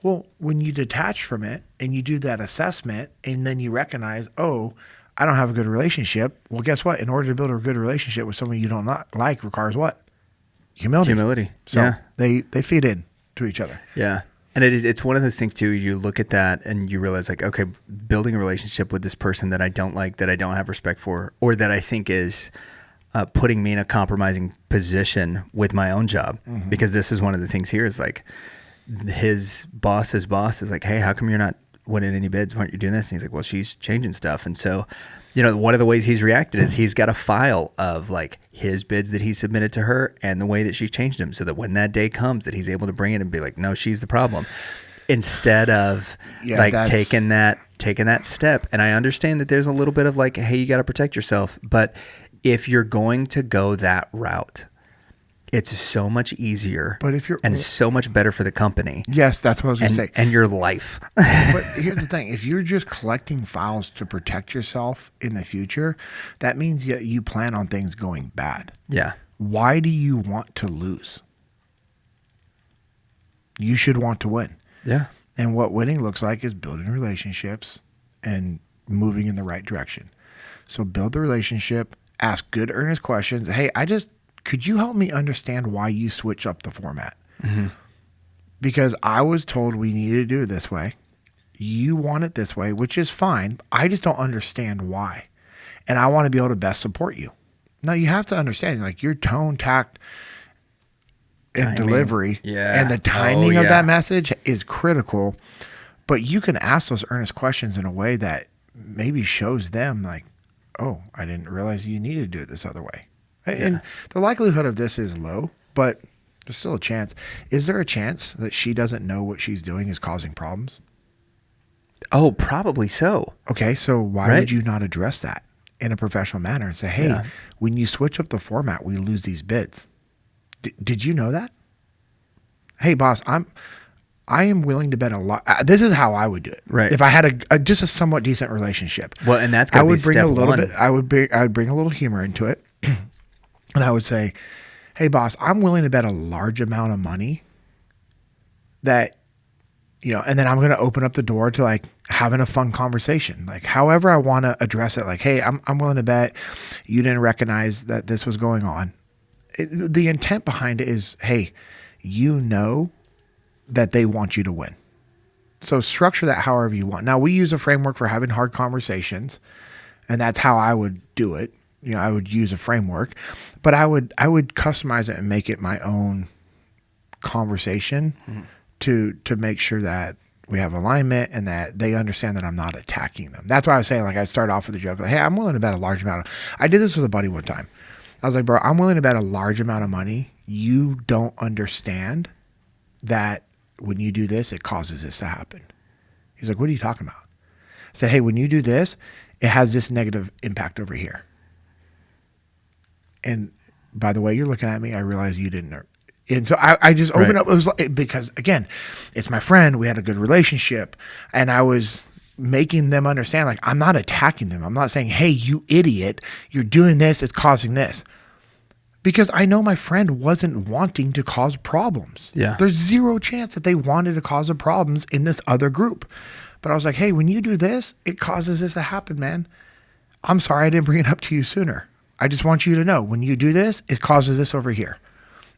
S1: Well, when you detach from it and you do that assessment and then you recognize, oh, I don't have a good relationship. Well, guess what? In order to build a good relationship with someone you don't like requires what? Humility. So they feed in to each other.
S2: Yeah. And it's one of those things too, you look at that and you realize, like, okay, building a relationship with this person that I don't like, that I don't have respect for, or that I think is putting me in a compromising position with my own job. Because this is one of the things here is, like, his boss's boss is like, hey, how come you're not winning any bids? Why aren't you doing this? And he's like, well, she's changing stuff. And so, one of the ways he's reacted is he's got a file of, like, his bids that he submitted to her and the way that she changed them, so that when that day comes, that he's able to bring it and be like, no, she's the problem, instead of taking that step. And I understand that there's a little bit of, like, hey, you got to protect yourself. But if you're going to go that route, it's so much easier.
S1: But if you're
S2: and so much better for the company.
S1: Yes, that's what I was going to say.
S2: And your life.
S1: But here's the thing. If you're just collecting files to protect yourself in the future, that means you plan on things going bad.
S2: Yeah.
S1: Why do you want to lose? You should want to win.
S2: Yeah.
S1: And what winning looks like is building relationships and moving in the right direction. So build the relationship, ask good, earnest questions. Hey, could you help me understand why you switch up the format?
S2: Mm-hmm.
S1: Because I was told we needed to do it this way. You want it this way, which is fine. I just don't understand why. And I want to be able to best support you. Now, you have to understand, like, your tone, tact, and delivery and the timing of that message is critical. But you can ask those earnest questions in a way that maybe shows them, like, oh, I didn't realize you needed to do it this other way. And the likelihood of this is low, but there's still a chance. Is there a chance that she doesn't know what she's doing is causing problems?
S2: Oh, probably so.
S1: Okay, so why would you not address that in a professional manner and say, hey, when you switch up the format, we lose these bids. Did you know that? Hey, boss, I am willing to bet a lot. This is how I would do it.
S2: Right.
S1: If I had just a somewhat decent relationship.
S2: Well, and that's
S1: I would bring
S2: step
S1: a little
S2: one.
S1: bit. I would bring a little humor into it, and I would say, "Hey, boss, I'm willing to bet a large amount of money that, and then I'm going to open up the door to like having a fun conversation. Like, however I want to address it. Like, hey, I'm willing to bet you didn't recognize that this was going on. The intent behind it is, hey, that they want you to win. So structure that however you want. Now, we use a framework for having hard conversations, and that's how I would do it. I would use a framework, but I would customize it and make it my own conversation to make sure that we have alignment and that they understand that I'm not attacking them. That's why I was saying, like, I start off with a joke, like, hey, I'm willing to bet a large amount I did this with a buddy one time. I was like, bro, I'm willing to bet a large amount of money. You don't understand that when you do this, it causes this to happen. He's like, what are you talking about? I said, hey, when you do this, it has this negative impact over here. And by the way you're looking at me, I realize you didn't know. And so I just opened up. It was like, because again, it's my friend. We had a good relationship, and I was making them understand, like, I'm not attacking them. I'm not saying, hey, you idiot, you're doing this, it's causing this. Because I know my friend wasn't wanting to cause problems.
S2: Yeah.
S1: There's zero chance that they wanted to cause the problems in this other group. But I was like, hey, when you do this, it causes this to happen, man. I'm sorry I didn't bring it up to you sooner. I just want you to know, when you do this, it causes this over here.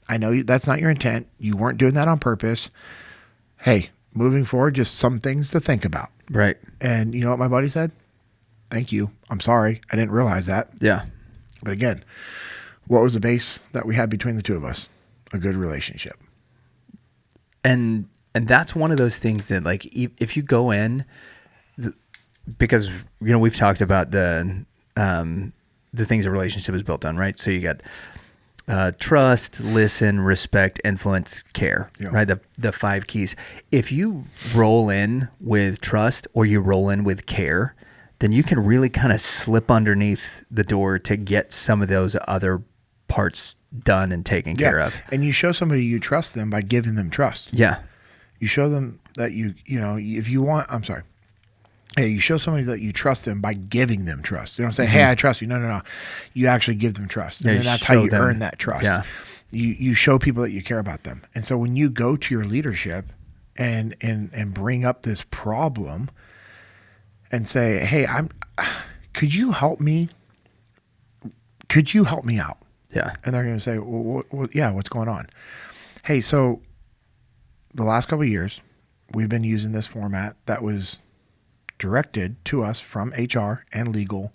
S1: I know that's not your intent. You weren't doing that on purpose. Hey, moving forward, just some things to think about.
S2: Right.
S1: And you know what my buddy said? Thank you. I'm sorry. I didn't realize that.
S2: Yeah.
S1: But again, what was the base that we had between the two of us? A good relationship.
S2: And that's one of those things that, like, if you go in, because, we've talked about the things a relationship is built on, right? So you got trust, listen, respect, influence, care, right? The 5 keys. If you roll in with trust or you roll in with care, then you can really kind of slip underneath the door to get some of those other parts done and taken care of.
S1: And you show somebody you trust them by giving them trust.
S2: Yeah.
S1: You show them that if you want, hey, you show somebody that you trust them by giving them trust. You don't say, hey, I trust you. No. You actually give them trust. And then that's how you earn that trust.
S2: Yeah.
S1: You show people that you care about them. And so when you go to your leadership and bring up this problem and say, hey, could you help me? Could you help me out?
S2: Yeah.
S1: And they're going to say, well, yeah, what's going on? Hey, so the last couple of years, we've been using this format that was directed to us from HR and legal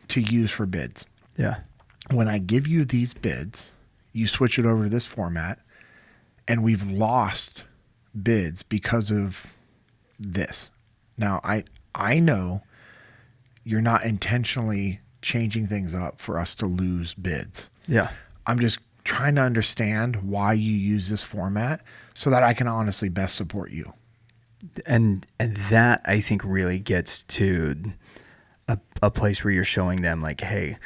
S1: to use for bids.
S2: Yeah.
S1: When I give you these bids, you switch it over to this format, and we've lost bids because of this. Now, I know you're not intentionally changing things up for us to lose bids.
S2: Yeah.
S1: I'm just trying to understand why you use this format so that I can honestly best support you.
S2: And that, I think, really gets to a place where you're showing them, like, hey,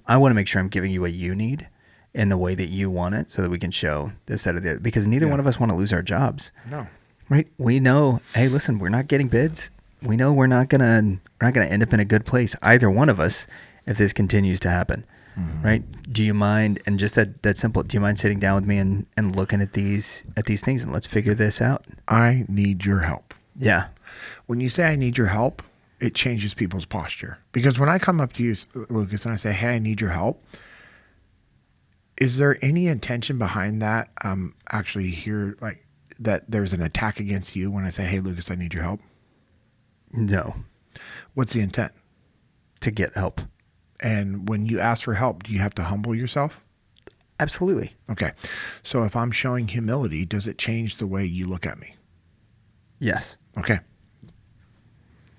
S2: I want to make sure I'm giving you what you need. in the way that you want it so that we can show this side of the other. Because neither one of us want to lose our jobs.
S1: No.
S2: Right? We know, hey, listen, we're not getting bids. We know we're not gonna end up in a good place, either one of us, if this continues to happen. Right? Do you mind, and just that simple, do you mind sitting down with me and looking at these things and let's figure this out?
S1: I need your help.
S2: Yeah.
S1: When you say I need your help, it changes people's posture. Because when I come up to you, Lucas, and I say, hey, I need your help, is there any intention behind that? Actually here, like that there's an attack against you when I say, hey, Lucas, I need your help?
S2: No.
S1: What's the intent?
S2: To get help.
S1: And when you ask for help, do you have to humble yourself?
S2: Absolutely.
S1: Okay. So if I'm showing humility, does it change the way you look at me?
S2: Yes.
S1: Okay.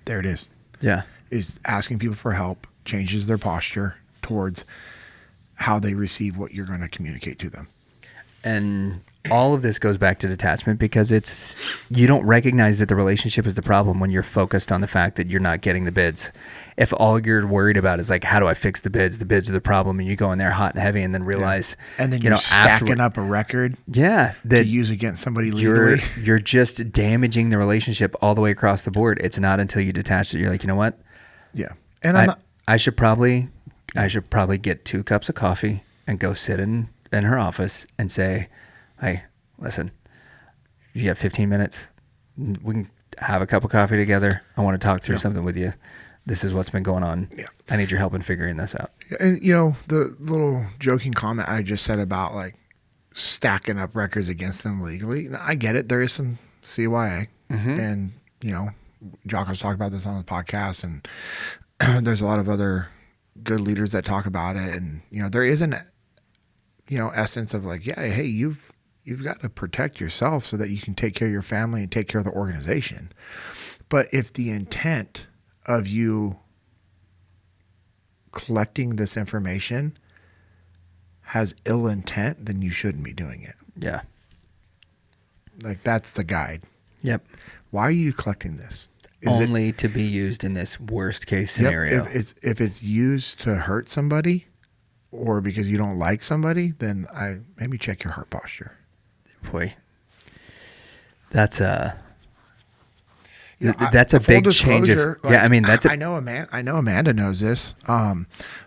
S1: There it is.
S2: Yeah.
S1: Is asking people for help changes their posture towards how they receive what you're going to communicate to them.
S2: And all of this goes back to detachment because you don't recognize that the relationship is the problem when you're focused on the fact that you're not getting the bids. If all you're worried about is like, how do I fix the bids are the problem, and you go in there hot and heavy and then realize,
S1: and then you're stacking up a record to use against somebody legally.
S2: You're just damaging the relationship all the way across the board. It's not until you detach that you're like, you know what?
S1: Yeah. And
S2: I should probably get 2 cups of coffee and go sit in her office and say, hey, listen, you got 15 minutes. We can have a cup of coffee together. I want to talk through something with you. This is what's been going on. Yeah. I need your help in figuring this out.
S1: And, you know, the little joking comment I just said about like stacking up records against them legally, I get it. There is some CYA. And, you know, Jocko's talked about this on the podcast, and there's a lot of other good leaders that talk about it. And, you know, there is an, you know, essence of like, yeah, hey, you've got to protect yourself so that you can take care of your family and take care of the organization. But if the intent of you collecting this information has ill intent, then you shouldn't be doing it.
S2: Yeah.
S1: Like that's the guide.
S2: Yep.
S1: Why are you collecting this?
S2: Only to be used in this worst case scenario.
S1: Yep. If it's used to hurt somebody or because you don't like somebody, then maybe check your heart posture.
S2: Boy, that's a
S1: full
S2: big change. I mean,
S1: I know Amanda knows this.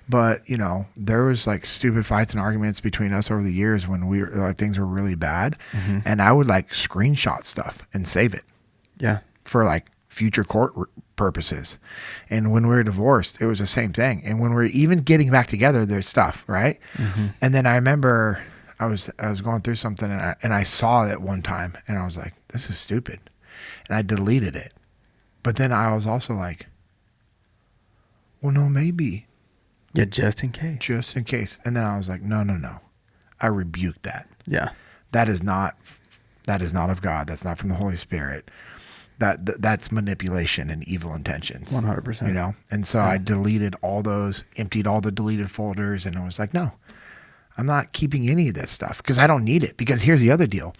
S1: But you know, there was like stupid fights and arguments between us over the years when we were like things were really bad, and I would like screenshot stuff and save it.
S2: Yeah.
S1: For like future court purposes. And when we were divorced, it was the same thing. And when we're even getting back together, there's stuff, right? And then I remember I was going through something and I saw it one time and I was like, this is stupid. And I deleted it. But then I was also like, well, no, maybe.
S2: Yeah, just in case.
S1: Just in case. And then I was like, no. I rebuke that.
S2: Yeah.
S1: That is not of God. That's not from the Holy Spirit. That's manipulation and evil intentions.
S2: 100%.
S1: You know? And so I deleted all those, emptied all the deleted folders, and I was like, no, I'm not keeping any of this stuff because I don't need it. Because here's the other deal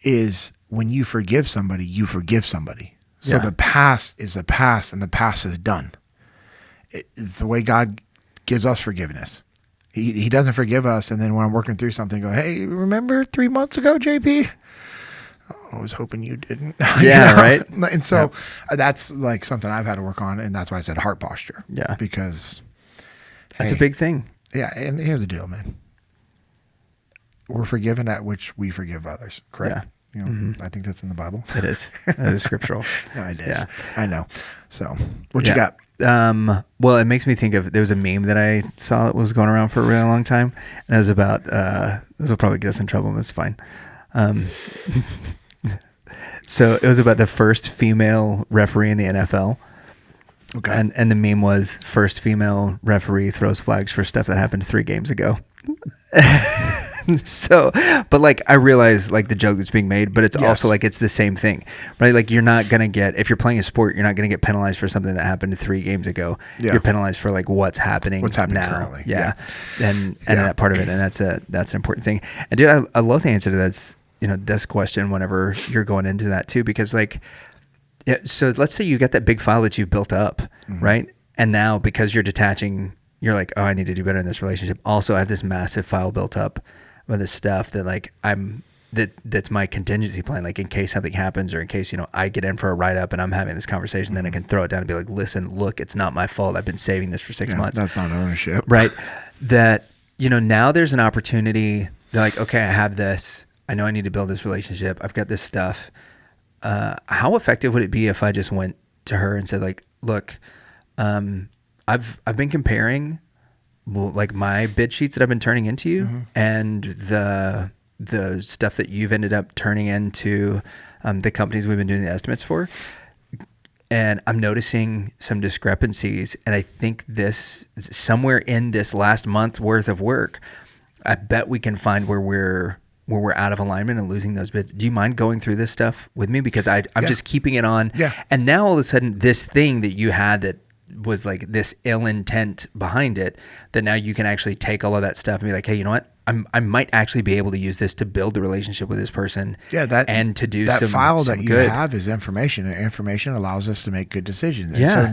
S1: is when you forgive somebody, you forgive somebody. So the past is the past and the past is done. It's the way God gives us forgiveness. He doesn't forgive us. And then when I'm working through something, go, hey, remember 3 months ago, JP? I was hoping you didn't.
S2: Yeah,
S1: you know?
S2: right.
S1: And so that's like something I've had to work on. And that's why I said heart posture.
S2: Yeah.
S1: Because
S2: that's a big thing.
S1: Yeah. And here's the deal, man. We're forgiven at which we forgive others. Correct? Yeah. You know, I think that's in the Bible.
S2: It is. It is scriptural.
S1: No, it is.
S2: Yeah.
S1: I know. So what you got?
S2: Well, it makes me think of, there was a meme that I saw that was going around for a really long time. And it was about, this will probably get us in trouble, but it's fine. So it was about the first female referee in the NFL.
S1: Okay.
S2: And the meme was, first female referee throws flags for stuff that happened 3 games ago. So, but like, I realize like the joke that's being made, but it's also like, it's the same thing, right? Like you're not going to get, if you're playing a sport, you're not going to get penalized for something that happened 3 games ago. Yeah. You're penalized for like what's happening now.
S1: Currently.
S2: Yeah. And that part of it. And that's an important thing. And dude, I love the answer to that's, you know, this question whenever you're going into that too, because like, so let's say you get that big file that you've built up, right? And now because you're detaching you're like, oh, I need to do better in this relationship. Also, I have this massive file built up with this stuff that like that's my contingency plan. Like in case something happens or in case, I get in for a write up and I'm having this conversation, then I can throw it down and be like, listen, look, it's not my fault. I've been saving this for 6 months.
S1: That's not ownership.
S2: Right. That, now there's an opportunity. They're like, okay, I have this. I know I need to build this relationship. I've got this stuff. How effective would it be if I just went to her and said like, look, I've been comparing like my bid sheets that I've been turning into you and the stuff that you've ended up turning into the companies we've been doing the estimates for. And I'm noticing some discrepancies. And I think this somewhere in this last month worth of work, I bet we can find where we're out of alignment and losing those bids. Do you mind going through this stuff with me? Because I'm just keeping it on. Yeah. And now all of a sudden this thing that you had that was like this ill intent behind it, that now you can actually take all of that stuff and be like, hey, you know what? I might actually be able to use this to build the relationship with this person. Yeah, and to do that
S1: file that
S2: some
S1: you
S2: good.
S1: have is information, and information allows us to make good decisions. And so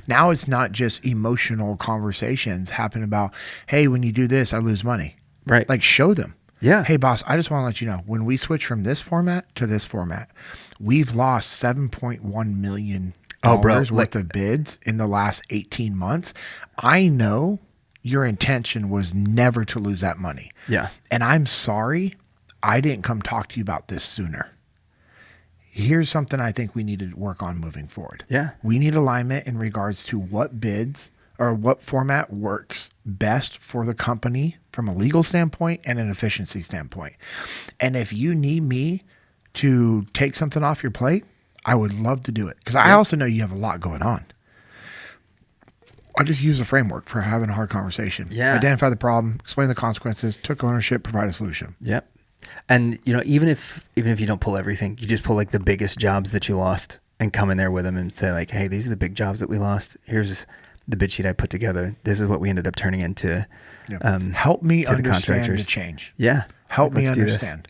S1: now it's not just emotional conversations happen about, hey, when you do this, I lose money.
S2: Right.
S1: Like show them.
S2: Yeah.
S1: Hey, boss, I just want to let you know, when we switch from this format to this format, we've lost $7.1 million worth of bids in the last 18 months. I know your intention was never to lose that money.
S2: Yeah.
S1: And I'm sorry I didn't come talk to you about this sooner. Here's something I think we need to work on moving forward.
S2: Yeah.
S1: We need alignment in regards to what bids or what format works best for the company from a legal standpoint and an efficiency standpoint. And if you need me to take something off your plate, I would love to do it. Because I also know you have a lot going on. I just use a framework for having a hard conversation.
S2: Yeah.
S1: Identify the problem, explain the consequences, took ownership, provide a solution.
S2: Yep. And even if you don't pull everything, you just pull like the biggest jobs that you lost and come in there with them and say like, hey, these are the big jobs that we lost. Here's the bid sheet I put together. This is what we ended up turning into.
S1: Help me understand the change.
S2: Yeah.
S1: Help me understand.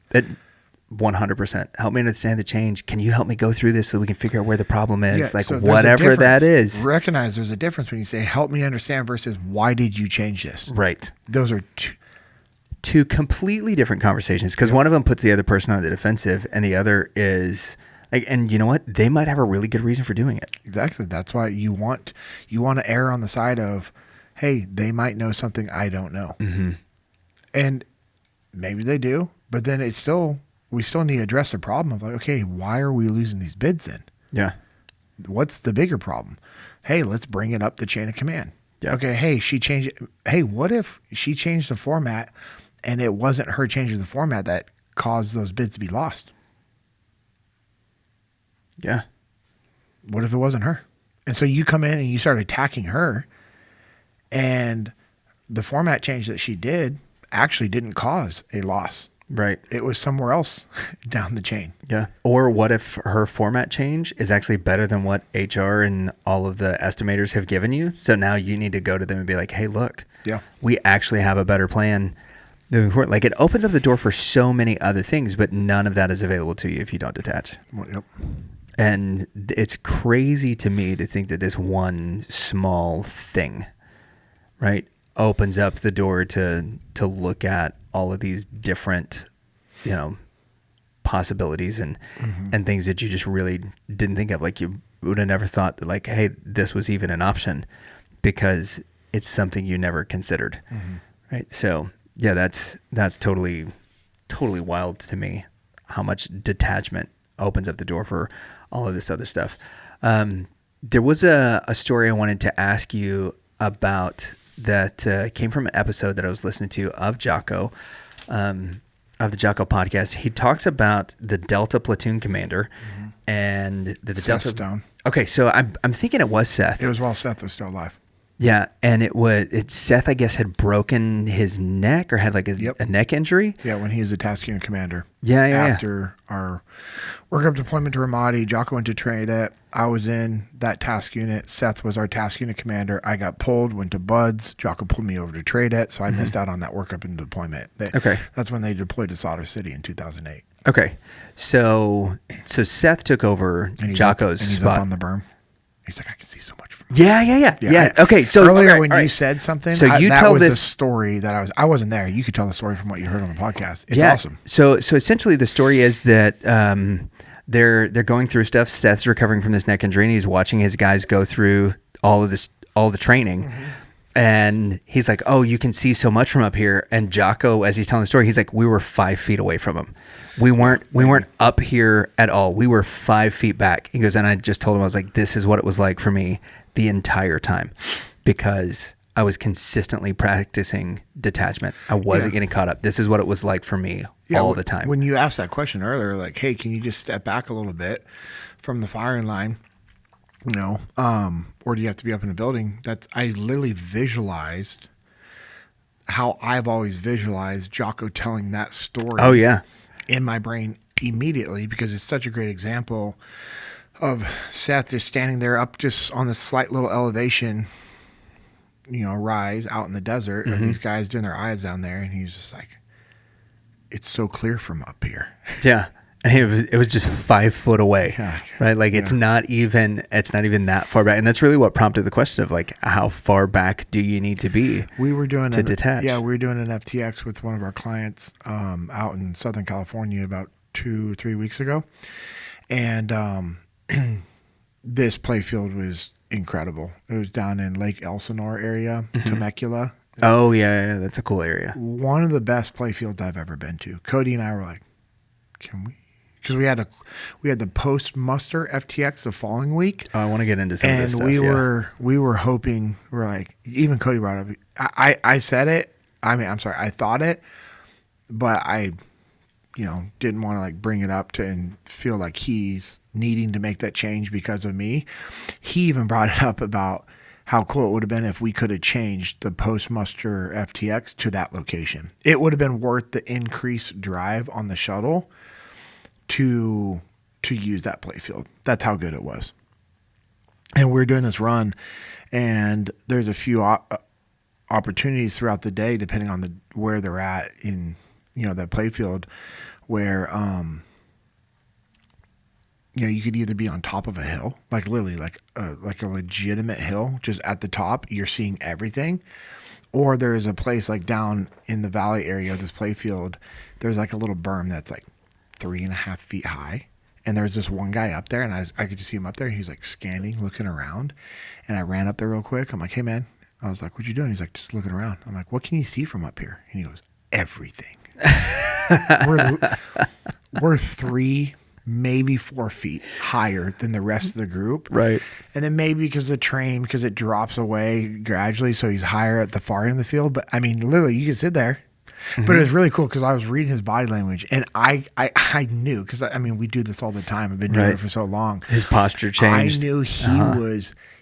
S2: 100%. Help me understand the change. Can you help me go through this so we can figure out where the problem is?
S1: Yeah,
S2: like
S1: so
S2: whatever that is.
S1: Recognize there's a difference when you say, help me understand versus why did you change this?
S2: Right.
S1: Those are
S2: two completely different conversations, because one of them puts the other person on the defensive and the other is like, and you know what? They might have a really good reason for doing it.
S1: Exactly. That's why you want to err on the side of, hey, they might know something I don't know.
S2: Mm-hmm.
S1: And maybe they do, but then we still need to address the problem of like, okay, why are we losing these bids then?
S2: Yeah.
S1: What's the bigger problem? Hey, let's bring it up the chain of command.
S2: Yeah.
S1: Okay. Hey, she changed it. Hey, what if she changed the format and it wasn't her changing the format that caused those bids to be lost?
S2: Yeah.
S1: What if it wasn't her? And so you come in and you start attacking her, and the format change that she did actually didn't cause a loss.
S2: Right.
S1: It was somewhere else down the chain.
S2: Yeah. Or what if her format change is actually better than what HR and all of the estimators have given you? So now you need to go to them and be like, hey, look, we actually have a better plan moving forward. Like, it opens up the door for so many other things, but none of that is available to you if you don't detach.
S1: Yep.
S2: And it's crazy to me to think that this one small thing, right, opens up the door to look at all of these different, possibilities and things that you just really didn't think of. Like, you would have never thought that, like, hey, this was even an option, because it's something you never considered. Right. So yeah, that's totally wild to me, how much detachment opens up the door for all of this other stuff. There was a story I wanted to ask you about that came from an episode that I was listening to of Jocko, of the Jocko podcast. He talks about the Delta platoon commander and the
S1: Seth
S2: Delta
S1: Stone.
S2: Okay, so I'm thinking it was Seth.
S1: It was while Seth was still alive.
S2: Yeah, and it's Seth, I guess, had broken his neck or had like a neck injury.
S1: Yeah, when he was a task unit commander.
S2: After
S1: our workup deployment to Ramadi, Jocko went to Trinidad. I was in that task unit. Seth was our task unit commander. I got pulled, went to Buds. Jocko pulled me over to Trinidad, so I missed out on that workup and deployment. That's when they deployed to Slaughter City in 2008. Okay,
S2: so Seth took over Jocko's
S1: spot.
S2: He's
S1: up on the berm. He's like, I can see so much from
S2: Yeah. Okay, so
S1: earlier
S2: all
S1: when
S2: right.
S1: you said something,
S2: So you
S1: that
S2: tell
S1: was
S2: this
S1: a story that I wasn't there. You could tell the story from what you heard on the podcast. It's
S2: yeah.
S1: awesome.
S2: So essentially, the story is that they're going through stuff. Seth's recovering from this neck injury, and he's watching his guys go through all the training. And he's like, "Oh, you can see so much from up here." And Jocko, as he's telling the story, he's like, "We were 5 feet away from him. We weren't up here at all. We were 5 feet back." He goes, and I just told him, I was like, "This is what it was like for me the entire time, because I was consistently practicing detachment. I wasn't getting caught up. This is what it was like for me all the time."
S1: When you asked that question earlier, like, hey, can you just step back a little bit from the firing line? Or do you have to be up in the building? I literally visualized how I've always visualized Jocko telling that story.
S2: Oh yeah.
S1: In my brain immediately, because it's such a great example of Seth just standing there up just on this slight little elevation, rise out in the desert, of these guys doing their eyes down there, and he's just like, it's so clear from up here.
S2: Yeah. And it was just 5 foot away,
S1: Yeah.
S2: right? Like it's not even that far back, and that's really what prompted the question of like, how far back do you need to be?
S1: We were doing
S2: to detach.
S1: Yeah, we were doing an FTX with one of our clients out in Southern California about 2-3 weeks ago, and this playfield was incredible. It was down in Lake Elsinore area, Temecula.
S2: Oh yeah, that's a cool area.
S1: One of the best playfields I've ever been to. Cody and I were like, can we? Because we had the post muster FTX the following week.
S2: Oh, I want to get into some of this stuff.
S1: And we were hoping, we're like, even Cody brought it up. I said it. I mean, I'm sorry, I thought it, but I, didn't want to like bring it up and feel like he's needing to make that change because of me. He even brought it up about how cool it would have been if we could have changed the post muster FTX to that location. It would have been worth the increased drive on the shuttle to use that playfield. That's how good it was. And we were doing this run, and there's a few opportunities throughout the day, depending on where they're at in that playfield, where you could either be on top of a hill, like literally like a legitimate hill, just at the top, you're seeing everything, or there's a place like down in the valley area of this playfield, there's like a little berm that's like 3.5 feet high, and there's this one guy up there, and I could just see him up there. He's like scanning, looking around, and I ran up there real quick. I'm like, "Hey man," I was like, "What you doing?" He's like, "Just looking around." I'm like, "What can you see from up here?" And he goes, "Everything." we're 3, maybe 4 feet higher than the rest of the group,
S2: Right.
S1: And then maybe because it drops away gradually, so he's higher at the far end of the field. But I mean, literally, you can sit there. But it was really cool because I was reading his body language, and I knew, because I mean, we do this all the time. I've been doing it for so long.
S2: His posture changed.
S1: I knew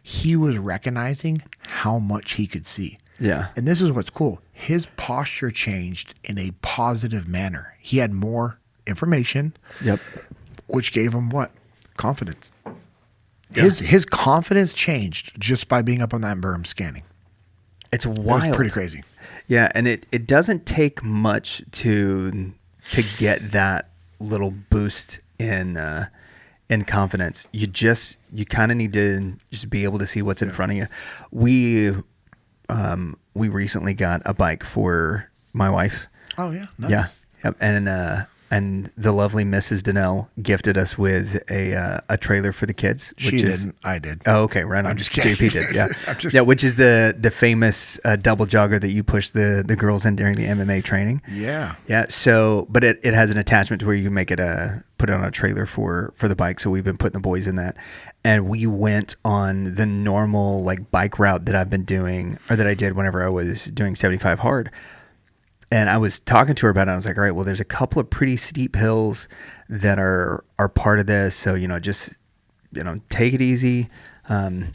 S1: he was recognizing how much he could see.
S2: Yeah.
S1: And this is what's cool. His posture changed in a positive manner. He had more information.
S2: Yep.
S1: Which gave him what? Confidence.
S2: Yeah.
S1: His confidence changed just by being up on that berm scanning.
S2: It's wild.
S1: It was pretty crazy.
S2: Yeah, and it doesn't take much to get that little boost in confidence. You kind of need to just be able to see what's in front of you. We recently got a bike for my wife.
S1: Oh yeah, nice.
S2: Yeah, yep. And the lovely Mrs. Dinnell gifted us with a trailer for the kids.
S1: She didn't. I did.
S2: Oh, okay. Right on.
S1: I'm just kidding.
S2: JP did. Yeah. Which is the famous double jogger that you push the girls in during the MMA training.
S1: Yeah.
S2: Yeah. So, but it has an attachment to where you can make it put it on a trailer for the bike. So we've been putting the boys in that, and we went on the normal like bike route that I've been doing, or that I did whenever I was doing 75 hard. And I was talking to her about it. I was like, all right, well, there's a couple of pretty steep hills that are part of this. So, just, take it easy.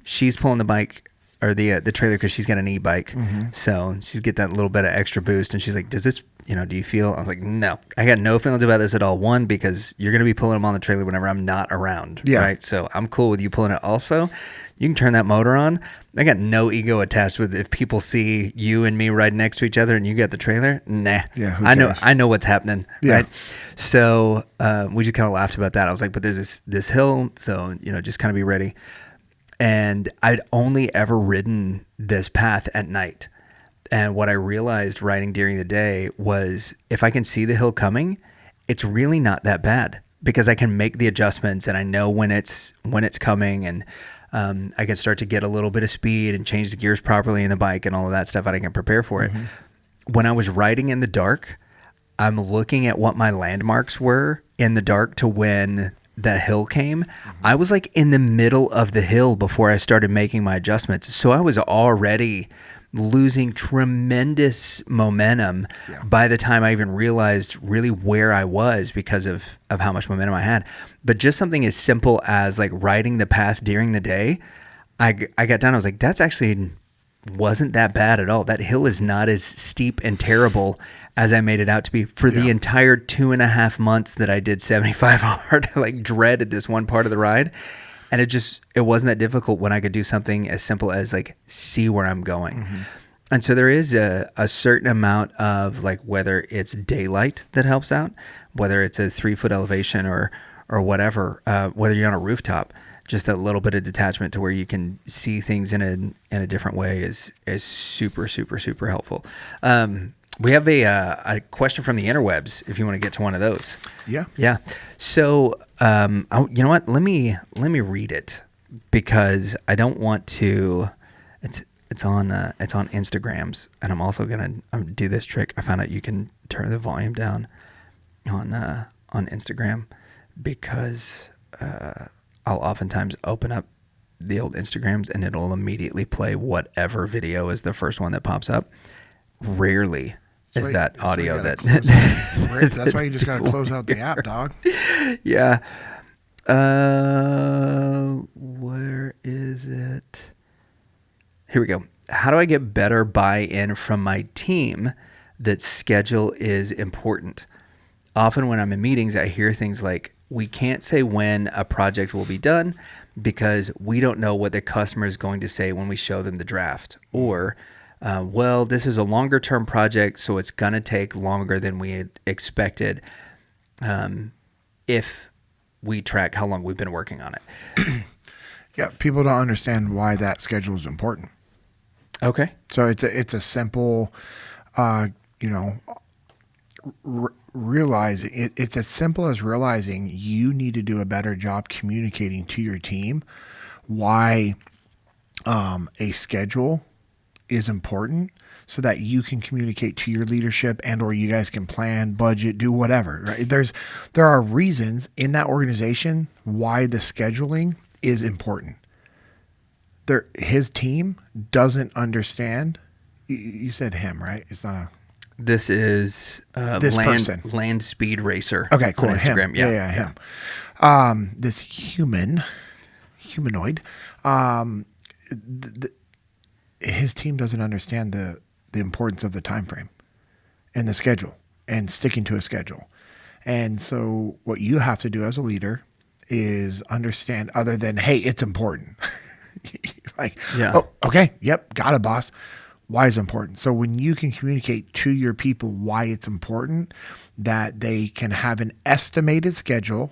S2: She's pulling the bike or the trailer because she's got an e-bike. Mm-hmm. So she's get that little bit of extra boost. And she's like, does this, do you feel? I was like, no, I got no feelings about this at all. One, because you're going to be pulling them on the trailer whenever I'm not around.
S1: Yeah.
S2: Right. So I'm cool with you pulling it. Also, you can turn that motor on. I got no ego attached with if people see you and me riding next to each other and you got the trailer. Nah.
S1: Yeah. Who
S2: cares?
S1: cares?
S2: I know what's happening.
S1: Yeah.
S2: Right. So we just kind of laughed about that. I was like, but there's this hill. So, just kind of be ready. And I'd only ever ridden this path at night. And what I realized riding during the day was if I can see the hill coming, it's really not that bad because I can make the adjustments and I know when it's coming, and I can start to get a little bit of speed and change the gears properly in the bike and all of that stuff, and I can prepare for it. When I was riding in the dark, I'm looking at what my landmarks were in the dark to when the hill came. I was like in the middle of the hill before I started making my adjustments. So I was already losing tremendous momentum by the time I even realized really where I was because of how much momentum I had. But just something as simple as like riding the path during the day, I got down, I was like, that's actually wasn't that bad at all. That hill is not as steep and terrible as I made it out to be. For the entire 2.5 months that I did 75 hard, I like dreaded this one part of the ride. And it wasn't that difficult when I could do something as simple as like see where I'm going. And so there is a certain amount of like, whether it's daylight that helps out, whether it's a 3-foot elevation or whatever, whether you're on a rooftop, just a little bit of detachment to where you can see things in a different way is super, super, super helpful. We have a question from the interwebs if you want to get to one of those. Yeah. So, you know what? Let me read it because I don't want to. It's on Instagrams, and I'm also gonna do this trick. I found out you can turn the volume down on Instagram because I'll oftentimes open up the old Instagrams and it'll immediately play whatever video is the first one that pops up. Rarely is that audio that.
S1: That's why you just got to close out the app, dog.
S2: Yeah. Where is it? Here we go. How do I get better buy-in from my team that schedule is important? Often when I'm in meetings, I hear things like, we can't say when a project will be done because we don't know what the customer is going to say when we show them the draft. Or, well, this is a longer term project, so it's going to take longer than we had expected if we track how long we've been working on it.
S1: Yeah, people don't understand why that schedule is important.
S2: Okay.
S1: So it's a simple, realizing it's as simple as realizing you need to do a better job communicating to your team why a schedule is important so that you can communicate to your leadership and or you guys can plan, budget, do whatever, right? There are reasons in that organization why the scheduling is important. His team doesn't understand. You said him, right? It's not a...
S2: This is
S1: this person.
S2: Land Speed Racer.
S1: Okay, cool.
S2: On Instagram.
S1: Him. Him. This humanoid. His team doesn't understand the importance of the time frame and the schedule and sticking to a schedule. And so what you have to do as a leader is understand, other than, hey, it's important. Oh, okay, yep, got it, boss. Why is it important? So when you can communicate to your people why it's important, that they can have an estimated schedule,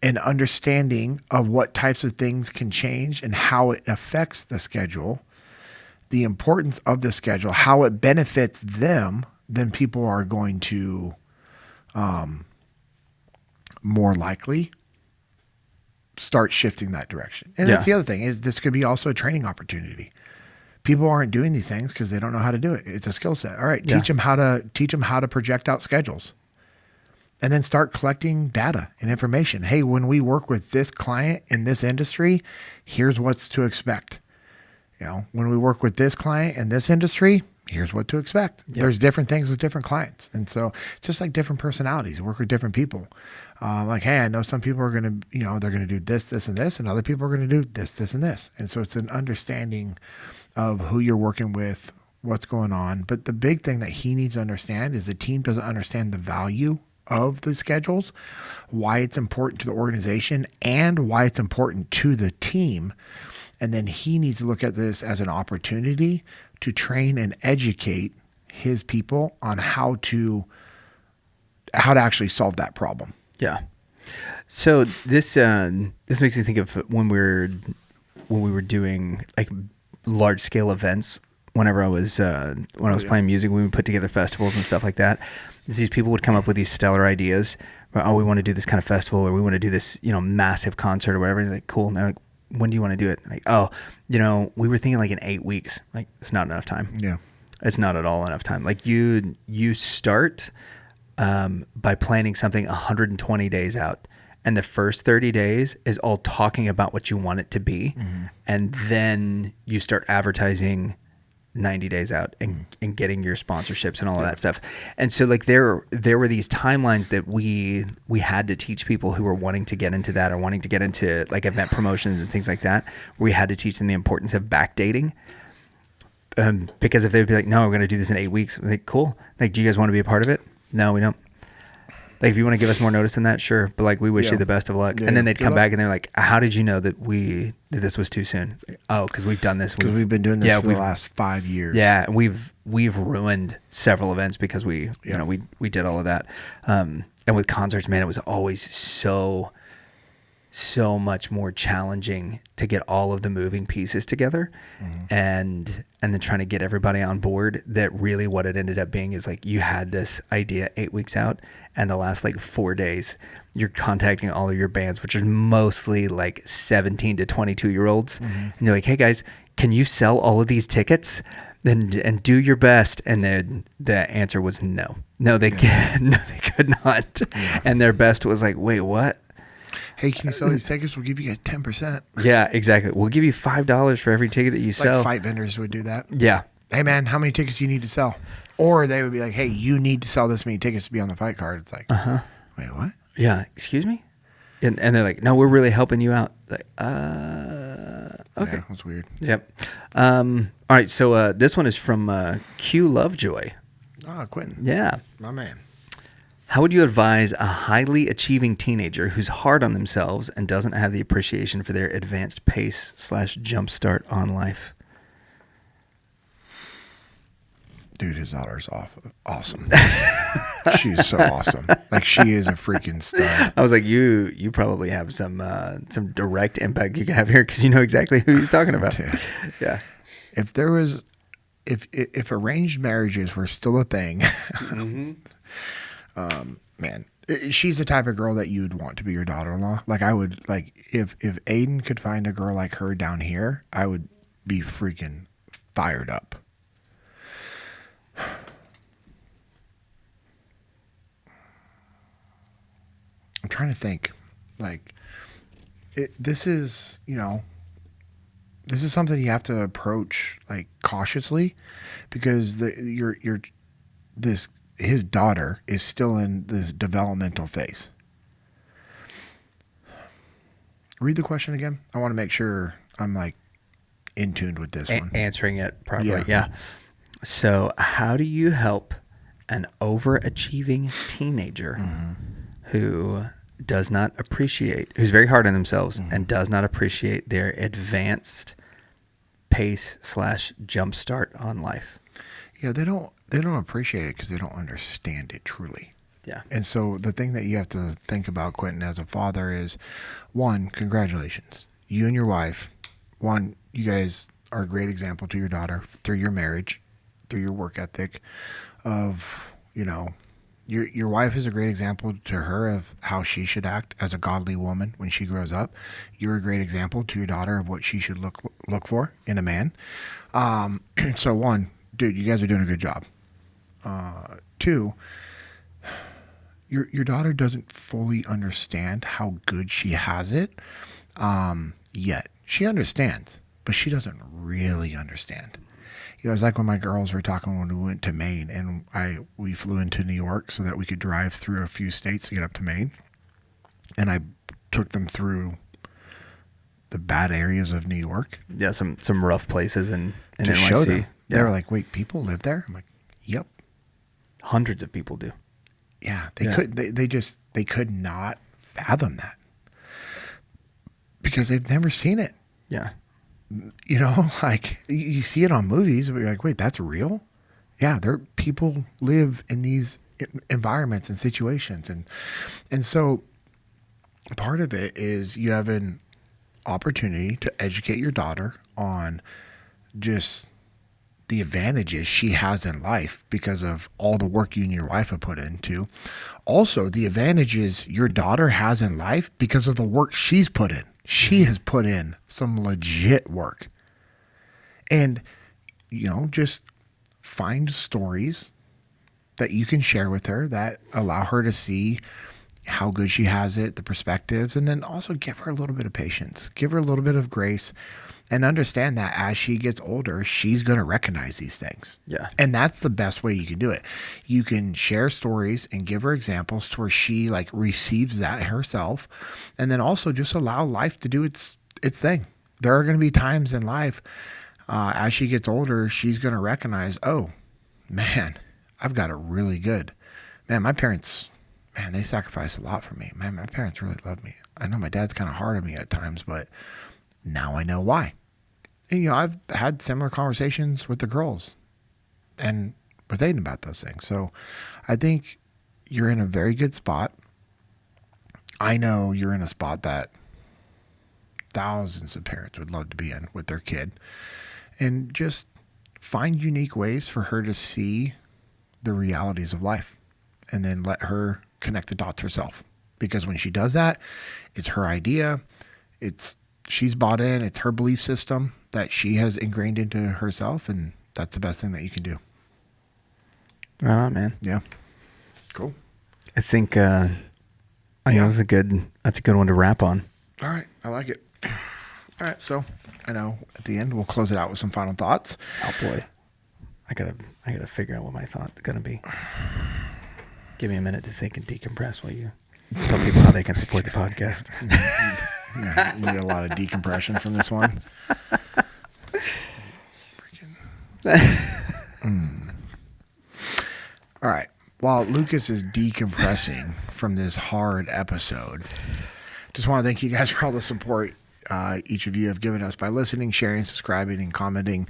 S1: an understanding of what types of things can change and how it affects the schedule, the importance of the schedule, how it benefits them, then people are going to more likely start shifting that direction. And that's the other thing, is this could be also a training opportunity. People aren't doing these things because they don't know how to do it. It's a skill set. All right, teach them how to project out schedules, and then start collecting data and information. Hey, when we work with this client in this industry, here's what's to expect. When we work with this client in this industry, here's what to expect. Yep. There's different things with different clients. And so it's just like different personalities. You work with different people. Like, hey, I know some people are going to, they're going to do this, this, and this, and other people are going to do this, this, and this. And so it's an understanding of who you're working with, what's going on. But the big thing that he needs to understand is the team doesn't understand the value of the schedules, why it's important to the organization, and why it's important to the team. And then he needs to look at this as an opportunity to train and educate his people on how to actually solve that problem.
S2: Yeah. So this makes me think of when we're when we were doing like large scale events. Whenever I was playing music, we would put together festivals and stuff like that. These people would come up with these stellar ideas. Oh, we want to do this kind of festival, or we want to do this, massive concert or whatever. And they're like, cool. And they're like, when do you want to do it? Like, oh, we were thinking like in 8 weeks. Like, it's not enough time.
S1: Yeah.
S2: It's not at all enough time. Like you start by planning something 120 days out. And the first 30 days is all talking about what you want it to be. Mm-hmm. And then you start advertising 90 days out and getting your sponsorships and all of that stuff. And so like there were these timelines that we had to teach people who were wanting to get into that or wanting to get into like event promotions and things like that. We had to teach them the importance of backdating. Because if they would be like, no, we're going to do this in 8 weeks. I'm like, cool. Like, do you guys want to be a part of it? No, we don't. Like, if you want to give us more notice than that, sure. But like, we wish you the best of luck. Yeah, and then they'd come back and they're like, how did you know that this was too soon? Like, oh, because we've done this.
S1: Because we've been doing this for the last 5 years.
S2: Yeah, and we've ruined several events because we did all of that. And with concerts, man, it was always so much more challenging to get all of the moving pieces together, and then trying to get everybody on board. That really what it ended up being is like you had this idea 8 weeks out, and the last like 4 days you're contacting all of your bands, which are mostly like 17 to 22 year olds, and you're like, hey guys, can you sell all of these tickets and do your best? And then the answer was no, they could not. And their best was like, wait, what?
S1: Hey, can you sell these tickets? We'll give you guys 10%.
S2: Yeah, exactly. We'll give you $5 for every ticket that you sell.
S1: Like fight vendors would do that.
S2: Yeah.
S1: Hey, man, how many tickets do you need to sell? Or they would be like, hey, you need to sell this many tickets to be on the fight card. It's like, wait, what?
S2: Yeah, excuse me? And they're like, no, we're really helping you out. Like, okay.
S1: Yeah, that's weird.
S2: Yep. All right, so this one is from Q Lovejoy.
S1: Oh, Quentin.
S2: Yeah.
S1: My man.
S2: How would you advise a highly achieving teenager who's hard on themselves and doesn't have the appreciation for their advanced pace / jumpstart on life?
S1: Dude, his daughter's awesome. She's so awesome. Like, she is a freaking stud.
S2: I was like, you probably have some direct impact you can have here because you know exactly who he's talking about.
S1: Dude.
S2: Yeah.
S1: If there was, if arranged marriages were still a thing, man, she's the type of girl that you'd want to be your daughter-in-law. Like, I would, like, if Aiden could find a girl like her down here, I would be freaking fired up. I'm trying to think, like, this is something you have to approach like cautiously, because his daughter is still in this developmental phase. Read the question again. I want to make sure I'm like in tune with this one.
S2: Answering it properly. Yeah. So how do you help an overachieving teenager who's very hard on themselves and does not appreciate their advanced pace / jumpstart on life?
S1: Yeah, they don't appreciate it because they don't understand it truly.
S2: Yeah.
S1: And so the thing that you have to think about, Quentin, as a father is, one, congratulations. You and your wife, you guys are a great example to your daughter through your marriage, through your work ethic of, your wife is a great example to her of how she should act as a godly woman when she grows up. You're a great example to your daughter of what she should look for in a man. So one, dude, you guys are doing a good job. Two, your daughter doesn't fully understand how good she has it yet. She understands, but she doesn't really understand. It's like when my girls were talking when we went to Maine, and we flew into New York so that we could drive through a few states to get up to Maine. And I took them through the bad areas of New York.
S2: Yeah, some rough places in
S1: to
S2: NYC.
S1: show them.
S2: Yeah.
S1: They were like, "Wait, people live there?" I'm like, "Yep."
S2: Hundreds of people do.
S1: Yeah, they could not fathom that because they've never seen it.
S2: Yeah.
S1: Like you see it on movies, but you're like, wait, that's real? Yeah, people live in these environments and situations. And so part of it is you having opportunity to educate your daughter on just the advantages she has in life because of all the work you and your wife have put into. Also, the advantages your daughter has in life because of the work she's put in. She has put in some legit work. And, just find stories that you can share with her that allow her to see how good she has it, the perspectives, and then also give her a little bit of patience, give her a little bit of grace, and understand that as she gets older, she's going to recognize these things.
S2: Yeah.
S1: And that's the best way you can do it. You can share stories and give her examples to where she receives that herself. And then also just allow life to do its thing. There are going to be times in life, as she gets older, she's going to recognize, oh, man, I've got it really good. Man, my parents, they sacrificed a lot for me. Man, my parents really love me. I know my dad's kind of hard on me at times, but now I know why. And, I've had similar conversations with the girls and with Aiden about those things. So I think you're in a very good spot. I know you're in a spot that thousands of parents would love to be in with their kid. And just find unique ways for her to see the realities of life and then let her connect the dots herself. Because when she does that, it's her idea. She's bought in. It's her belief system that she has ingrained into herself. And that's the best thing that you can do.
S2: Right on, man.
S1: Yeah. Cool.
S2: I think, that's a good one to wrap on.
S1: All right. I like it. All right. So I know at the end, we'll close it out with some final thoughts.
S2: Oh boy. I gotta figure out what my thought's gonna be. Give me a minute to think and decompress while you tell people how they can support the podcast.
S1: Yeah, you get a lot of decompression from this one. All right. While Lucas is decompressing from this hard episode, just want to thank you guys for all the support each of you have given us by listening, sharing, subscribing, and commenting.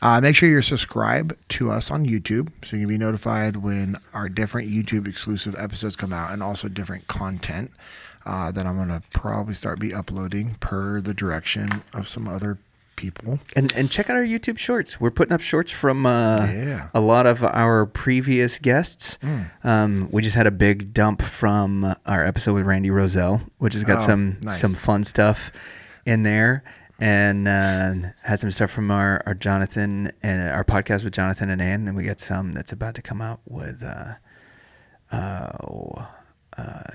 S1: Make sure you're subscribed to us on YouTube so you can be notified when our different YouTube exclusive episodes come out, and also different content that I'm going to probably start be uploading per the direction of some other people.
S2: And check out our YouTube shorts. We're putting up shorts from a lot of our previous guests. We just had a big dump from our episode with Randy Roselle, which has got some fun stuff in there, and had some stuff from our Jonathan and our podcast with Jonathan and Ann, and we got some that's about to come out with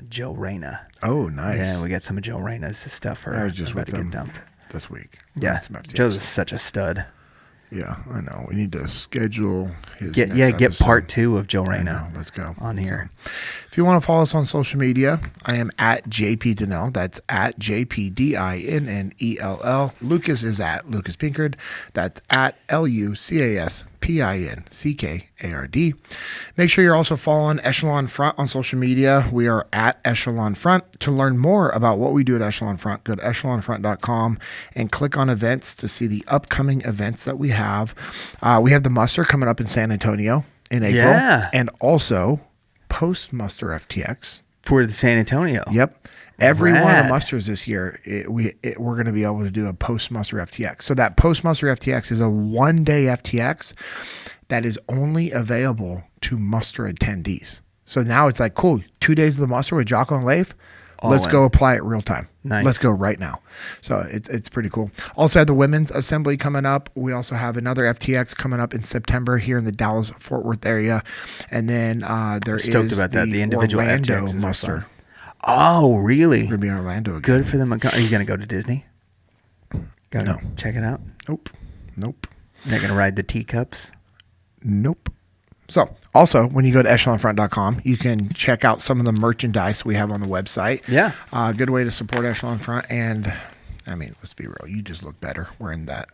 S2: Joe Reyna.
S1: Oh, nice.
S2: Yeah, we got some of Joe Reyna's stuff.
S1: I was just
S2: about
S1: with
S2: to
S1: them
S2: get dumped
S1: this week.
S2: Yeah, Joe's such a stud.
S1: Yeah, I know. We need to schedule his
S2: get part 2 of Joe Reyna.
S1: Let's go
S2: on here.
S1: So, if you want to follow us on social media, I am at JP Dinnell. That's at JPDINNELL. Lucas is at Lucas Pinkard. That's at LUCASPINCKARD. Make sure you're also following Echelon Front on social media. We are at Echelon Front. To learn more about what we do at Echelon Front, go to echelonfront.com and click on events to see the upcoming events that we have. We have the muster coming up in San Antonio in April.
S2: Yeah.
S1: And also post-muster FTX.
S2: For the San Antonio.
S1: Yep. Every
S2: Rad.
S1: one of the musters this year, we're going to be able to do a post-muster FTX. So that post-muster FTX is a one-day FTX that is only available to muster attendees. So now it's like, cool, 2 days of the muster with Jocko and Leif. Let's go apply it real time.
S2: Nice.
S1: Let's go right now. So it's pretty cool. Also have the women's assembly coming up. We also have another FTX coming up in September here in the Dallas-Fort Worth area. And then there is the
S2: individual
S1: Orlando
S2: FTXs
S1: muster.
S2: Oh, really?
S1: We're going to be in Orlando again.
S2: Good for them. Are you going to go to Disney?
S1: No.
S2: Check it out?
S1: Nope.
S2: You're not going to ride the teacups?
S1: Nope. So also, when you go to echelonfront.com, you can check out some of the merchandise we have on the website.
S2: Yeah.
S1: Good way to support Echelon Front. And, I mean, let's be real. You just look better wearing that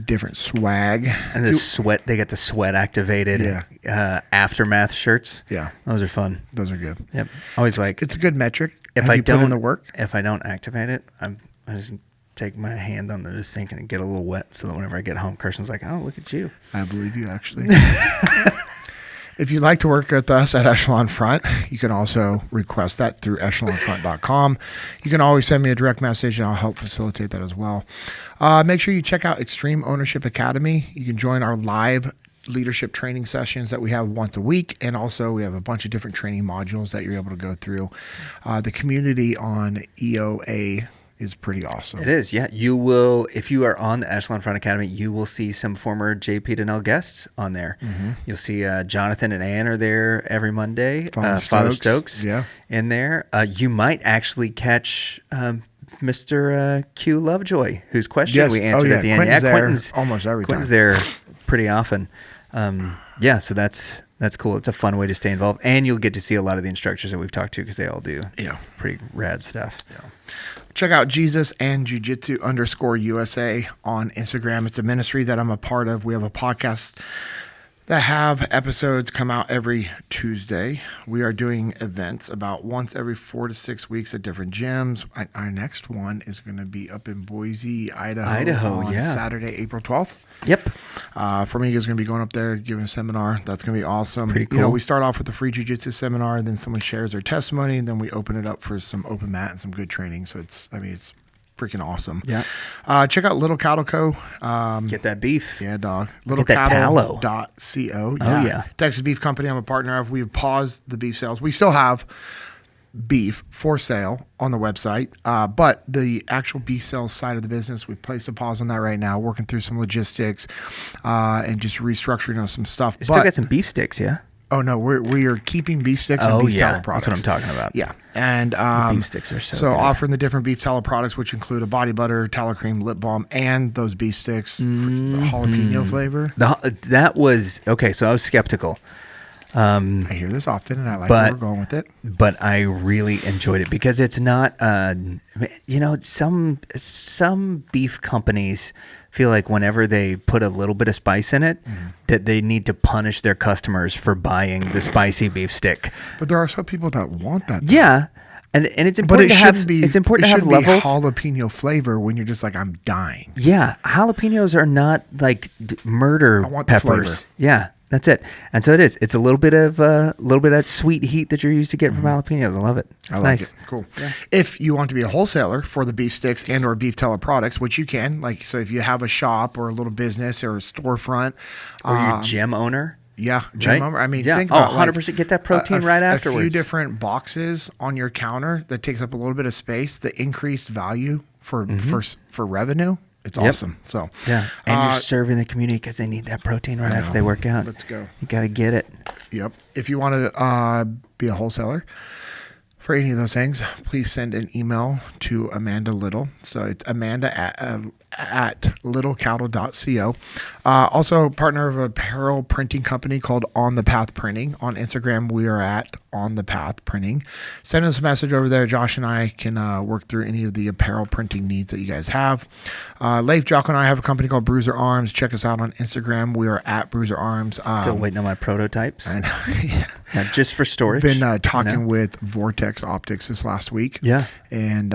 S1: different swag.
S2: And they get the sweat activated aftermath shirts.
S1: Yeah.
S2: Those are fun.
S1: Those are good.
S2: Yep. Always like.
S1: It's a good metric.
S2: If
S1: Have
S2: I
S1: you
S2: don't
S1: put in the work?
S2: If I don't activate it, I just take my hand on the sink and get a little wet so that whenever I get home, Kirsten's like, oh, look at you.
S1: I believe you, actually. If you'd like to work with us at Echelon Front, you can also request that through echelonfront.com. You can always send me a direct message and I'll help facilitate that as well. Make sure you check out Extreme Ownership Academy. You can join our live leadership training sessions that we have once a week. And also we have a bunch of different training modules that you're able to go through. The community on EOA is pretty awesome.
S2: It is, yeah. You will, if you are on the Echelon Front Academy, you will see some former JP Dinnell guests on there. Mm-hmm. You'll see Jonathan and Ann are there every Monday. Father Stokes in there. You might actually catch Mr. Q Lovejoy, whose question we answered at the end.
S1: Quentin's there almost every time.
S2: Quentin's there pretty often. So that's cool. It's a fun way to stay involved, and you'll get to see a lot of the instructors that we've talked to because they all do pretty rad stuff.
S1: Yeah. Check out Jesus and Jiu-Jitsu _USA on Instagram. It's a ministry that I'm a part of. We have a podcast that have episodes come out every Tuesday. We are doing events about once every 4 to 6 weeks at different gyms. Our next one is going to be up in Boise, Idaho on Saturday, April 12th.
S2: Yep.
S1: Formiga is going to be going up there giving a seminar. That's going to be awesome.
S2: Pretty cool.
S1: You know, we start off with a free jiu-jitsu seminar, and then someone shares their testimony, and then we open it up for some open mat and some good training. So it's freaking awesome.
S2: Yeah.
S1: Check out Little Cattle Co.
S2: Get that beef.
S1: Yeah, dog.
S2: LittleCattle.co.
S1: Oh, yeah. Texas Beef Company I'm a partner of. We've paused the beef sales. We still have beef for sale on the website, but the actual beef sales side of the business, we've placed a pause on that right now, working through some logistics and just restructuring some stuff.
S2: You still got some beef sticks, yeah?
S1: Oh, no, we are keeping beef sticks and beef tallow products.
S2: That's what I'm talking about.
S1: Yeah. And
S2: beef sticks are so good.
S1: Offering the different beef tallow products, which include a body butter, tallow cream, lip balm, and those beef sticks, jalapeno flavor.
S2: That was, okay, so I was skeptical.
S1: I hear this often, and I like where we're going with it.
S2: But I really enjoyed it because it's not, some beef companies feel like whenever they put a little bit of spice in it, that they need to punish their customers for buying the spicy beef stick.
S1: But there are some people that want that.
S2: Yeah. And it's important to have levels.
S1: Jalapeno flavor when you're just like, I'm dying.
S2: Yeah. Jalapenos are not like murder peppers. Yeah. That's it. And so it is. It's a little bit of that sweet heat that you're used to getting from jalapenos. I love it. It's nice.
S1: Cool. Yeah. If you want to be a wholesaler for the beef sticks and or beef tallow products, which you can, so if you have a shop or a little business or a storefront.
S2: Or your gym owner.
S1: Yeah. Gym owner. I mean, think
S2: about 100% get that protein right afterwards.
S1: A few different boxes on your counter that takes up a little bit of space, the increased value for revenue. It's awesome. So
S2: and you're serving the community because they need that protein right after they work out.
S1: Let's go.
S2: You got to get it.
S1: Yep. If you want to be a wholesaler for any of those things, please send an email to Amanda Little. So it's Amanda at littlecattle.co. Also partner of an apparel printing company called On the Path Printing. On Instagram, we are at On the Path Printing. Send us a message over there. Josh and I can work through any of the apparel printing needs that you guys have. Leif, Jocko, and I have a company called Bruiser Arms. Check us out on Instagram. We are at Bruiser Arms.
S2: Still waiting on my prototypes.
S1: I know. Yeah.
S2: Just for storage.
S1: Been talking with Vortex Optics this last week.
S2: Yeah.
S1: And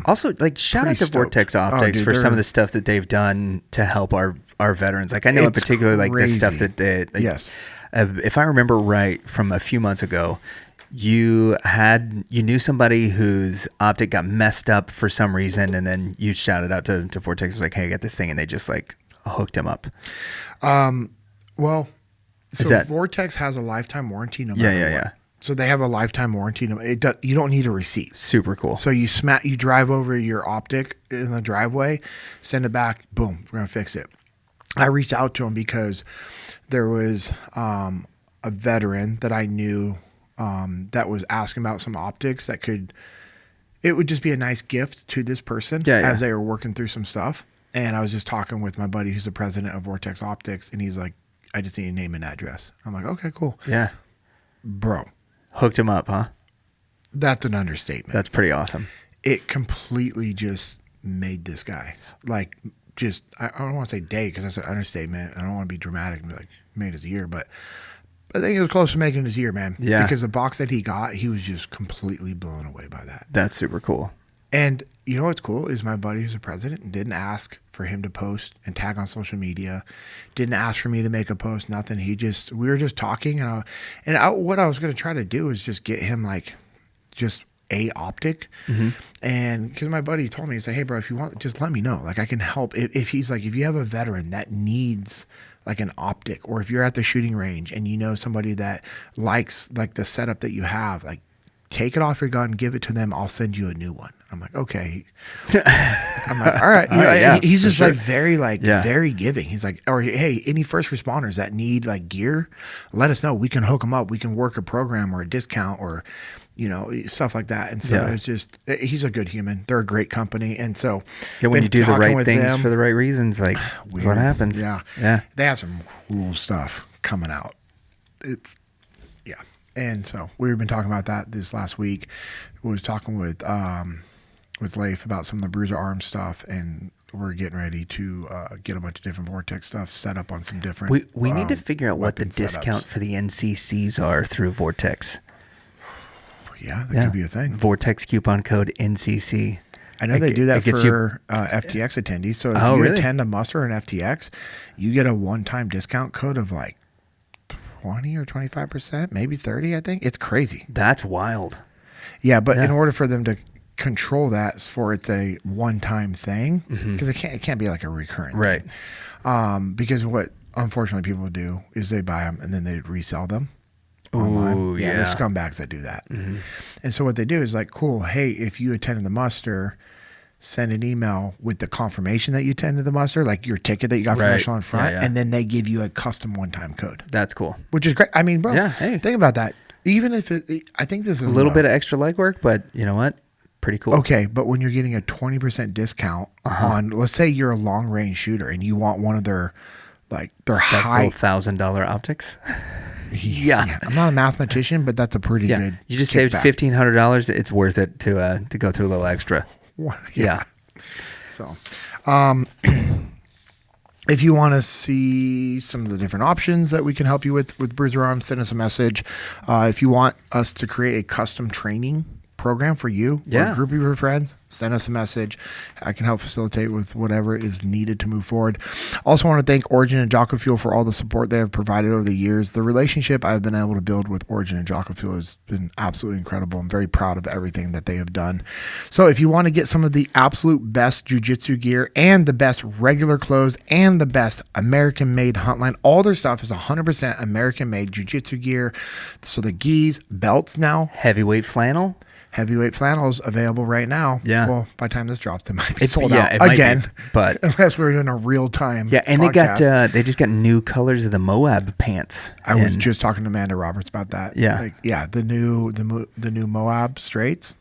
S2: also, shout out to Vortex Optics for some of the stuff that they've done to help our veterans. I know in particular, the stuff that they.
S1: Yes.
S2: If I remember right from a few months ago, you knew somebody whose optic got messed up for some reason, and then you shouted out to Vortex, like, "Hey, I got this thing," and they just hooked him up.
S1: Vortex has a lifetime warranty no matter what. Yeah. So they have a lifetime warranty. You don't need a receipt.
S2: Super cool.
S1: So you drive over your optic in the driveway, send it back, boom, we're going to fix it. I reached out to him because there was a veteran that I knew that was asking about some optics it would just be a nice gift to this person as they were working through some stuff. And I was just talking with my buddy who's the president of Vortex Optics, and he's like, I just need a name and address. I'm like, okay, cool.
S2: Yeah.
S1: Bro.
S2: Hooked him up, huh?
S1: That's an understatement.
S2: That's pretty awesome.
S1: It completely just made this guy. I don't want to say day because that's an understatement. I don't want to be dramatic and be like, made his year, but I think it was close to making his year, man.
S2: Yeah.
S1: Because the box that he got, he was just completely blown away by that.
S2: That's super cool.
S1: And you know what's cool is my buddy who's the president didn't ask for him to post and tag on social media. Didn't ask for me to make a post, nothing. We were just talking, what I was going to try to do is just get him like just a optic. And because my buddy told me, he's like, hey bro, if you want, just let me know. Like I can help. If he's like, if you have a veteran that needs like an optic, or if you're at the shooting range and you know somebody that likes like the setup that you have, like take it off your gun, give it to them. I'll send you a new one. I'm like, okay. I'm like, all right. He's just like very giving. He's like, or hey, any first responders that need like gear, let us know. We can hook them up. We can work a program or a discount or, stuff like that. And so it's just, he's a good human. They're a great company. And so
S2: when you do the right things for the right reasons, like what happens?
S1: Yeah. They have some cool stuff coming out. And so we've been talking about that this last week. We was talking with Leif about some of the Bruiser arm stuff, and we're getting ready to get a bunch of different Vortex stuff set up on some different.
S2: We need to figure out what the discount for the NCCs are through Vortex.
S1: Yeah, that could be a thing.
S2: Vortex coupon code NCC.
S1: I know they do that for FTX attendees. So if you attend a muster or an FTX, you get a one-time discount code of like 20 or 25%, maybe 30, I think. It's crazy.
S2: That's wild.
S1: Yeah, but in order for them to control that, it's a one-time thing, because it can't be like a recurrent thing. Because what unfortunately people do is they buy them and then they resell them online.
S2: Ooh, yeah.
S1: There's scumbags that do that. And so what they do is like, cool, hey, if you attended the muster, send an email with the confirmation that you attended the muster, like your ticket that you got from Echelon Front, and then they give you a custom one-time code.
S2: That's cool.
S1: Which is great. I mean, bro, think about that. Even if I think this is
S2: a little bit of extra legwork, but you know what? Pretty cool.
S1: Okay, but when you're getting a 20% discount on, let's say you're a long-range shooter and you want one of their high
S2: $1,000 optics.
S1: Yeah. I'm not a mathematician, but that's a pretty good.
S2: You just saved $1,500. It's worth it to go through a little extra. Yeah.
S1: So, if you want to see some of the different options that we can help you with Bruiser Arms, send us a message. If you want us to create a custom training program for you or a group of your friends, send us a message. I can help facilitate with whatever is needed to move forward. Also want to thank Origin and Jocko Fuel for all the support they have provided over the years. The relationship I've been able to build with Origin and Jocko Fuel has been absolutely incredible. I'm very proud of everything that they have done. So if you want to get some of the absolute best jiu-jitsu gear and the best regular clothes and the best American-made hunt line, all their stuff is 100% American-made jiu-jitsu gear. So the gis, belts now.
S2: Heavyweight flannel
S1: is available right now.
S2: Yeah.
S1: Well, by the time this drops, it might be sold out
S2: it
S1: again.
S2: But
S1: unless we're doing a real time.
S2: Yeah, and
S1: podcast.
S2: they just got new colors of the Moab pants.
S1: I was just talking to Amanda Roberts about that.
S2: Yeah.
S1: The new Moab straights.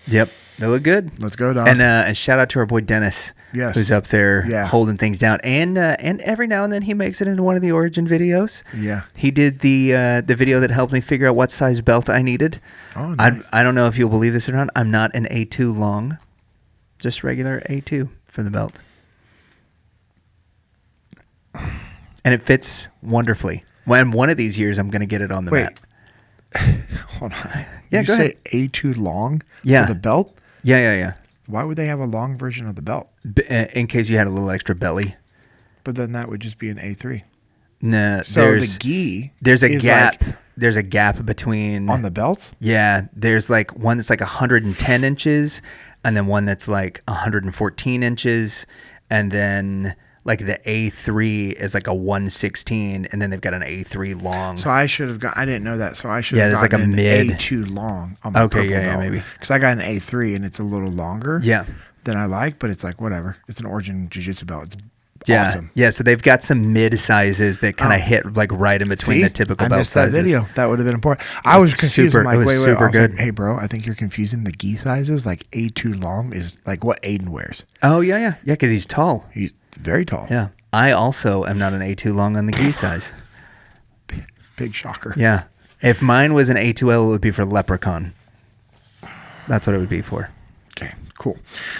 S2: Yep, they look good.
S1: Let's go, dog.
S2: And shout out to our boy Dennis, who's up there holding things down. And every now and then he makes it into one of the Origin videos.
S1: Yeah,
S2: he did the video that helped me figure out what size belt I needed.
S1: Oh, nice.
S2: I don't know if you'll believe this or not. I'm not an A2 long, just regular A2 for the belt, and it fits wonderfully. When one of these years I'm going to get it on the mat.
S1: Hold on.
S2: Yeah,
S1: you
S2: go
S1: say
S2: ahead.
S1: A2 long for the belt?
S2: Yeah.
S1: Why would they have a long version of the belt?
S2: In case you had a little extra belly.
S1: But then that would just be an A3.
S2: No.
S1: So the gi.
S2: There's a gap. There's a gap between
S1: on the belts.
S2: Yeah. There's like one that's like 110 inches, and then one that's like 114 inches, and then like the A3 is like a 116, and then they've got an A3 long.
S1: So I should have got. I didn't know that. So I should have
S2: gotten
S1: like a
S2: mid
S1: A2 long on my purple belt.
S2: Maybe
S1: because I got an A3 and it's a little longer.
S2: Yeah.
S1: Than I like, but it's like whatever. It's an Origin Jiu-Jitsu belt. It's awesome.
S2: Yeah. So they've got some mid sizes that kind of hit like right in between the typical belt sizes. I missed that video.
S1: That would have been important. I was confused. I'm like, wait.
S2: Super good.
S1: Like, hey, bro, I think you're confusing the gi sizes. Like A2 long is like what Aiden wears.
S2: Oh yeah, because he's tall.
S1: He's very tall.
S2: Yeah. I also am not an A2 long on the gi size.
S1: Big shocker.
S2: Yeah. If mine was an A2L, it would be for Leprechaun. That's what it would be for.
S1: Okay, cool.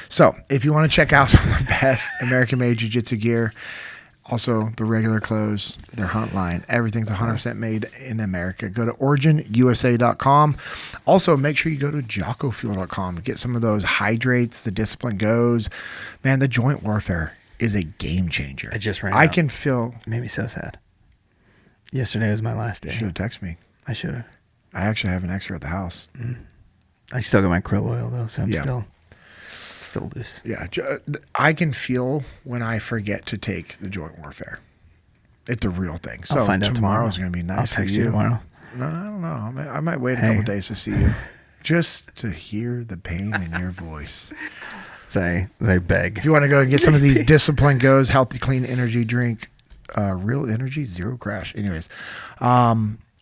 S1: So if you want to check out some of the best American-made jiu-jitsu gear, also the regular clothes, their hunt line, everything's 100% made in America. Go to originusa.com. Also, make sure you go to jockofuel.com to get some of those hydrates, the Discipline Goes. Man, the joint warfare is a game changer.
S2: I just ran
S1: I
S2: out.
S1: can feel.
S2: It made me so sad. Yesterday was my last day.
S1: You should have texted me.
S2: I should have.
S1: I actually have an extra at the house.
S2: I still got my krill oil though, so I'm
S1: Yeah.
S2: still loose.
S1: Yeah, I can feel when I forget to take the joint warfare. It's a real thing. So
S2: I'll find out tomorrow.
S1: tomorrow's going to be nice.
S2: I'll text you tomorrow.
S1: No, I don't know. I might wait a couple days to see you, just to hear the pain in your voice.
S2: They beg.
S1: If you want to go and get some of these Discipline Goes healthy, clean energy drink, real energy, zero crash. Anyways,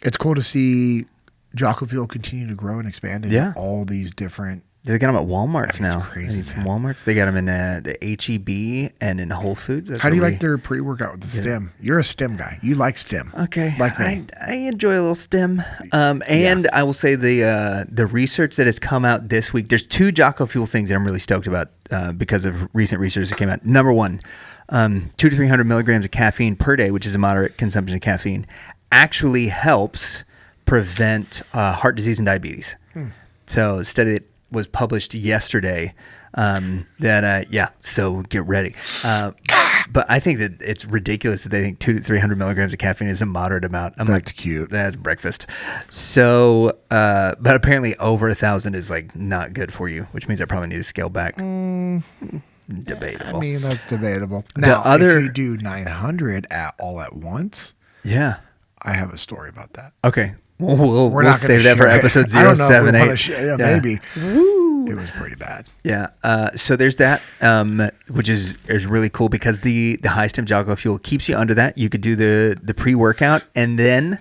S1: it's cool to see Jocko Fuel continue to grow and expand in all these different.
S2: They got them at Walmart's now.
S1: Crazy,
S2: some Walmarts. They got them in the HEB and in Whole Foods.
S1: How do you like their pre-workout with the stem? You're a stem guy. You like stem.
S2: Okay.
S1: Like me.
S2: I enjoy a little stem. And I will say the research that has come out this week, there's 2 Jocko Fuel things that I'm really stoked about because of recent research that came out. Number 1, 200 to 300 milligrams of caffeine per day, which is a moderate consumption of caffeine, actually helps prevent heart disease and diabetes. So a study that was published yesterday so get ready. But I think that it's ridiculous that they think 200 to 300 milligrams of caffeine is a moderate amount.
S1: That's cute.
S2: That's breakfast. So, but apparently over 1,000 is like not good for you, which means I probably need to scale back. Debatable.
S1: I mean, that's debatable.
S2: The
S1: Now,
S2: other-
S1: if you do 900 all at once,
S2: Yeah.
S1: I have a story about that.
S2: Okay. We'll
S1: We're not
S2: save
S1: gonna
S2: that for
S1: share it.
S2: episode
S1: I don't know if we
S2: 078.
S1: wanna share- maybe. It was pretty bad.
S2: Yeah. So there's that, which is really cool because the high stem Jocko Fuel keeps you under that. You could do the pre-workout and then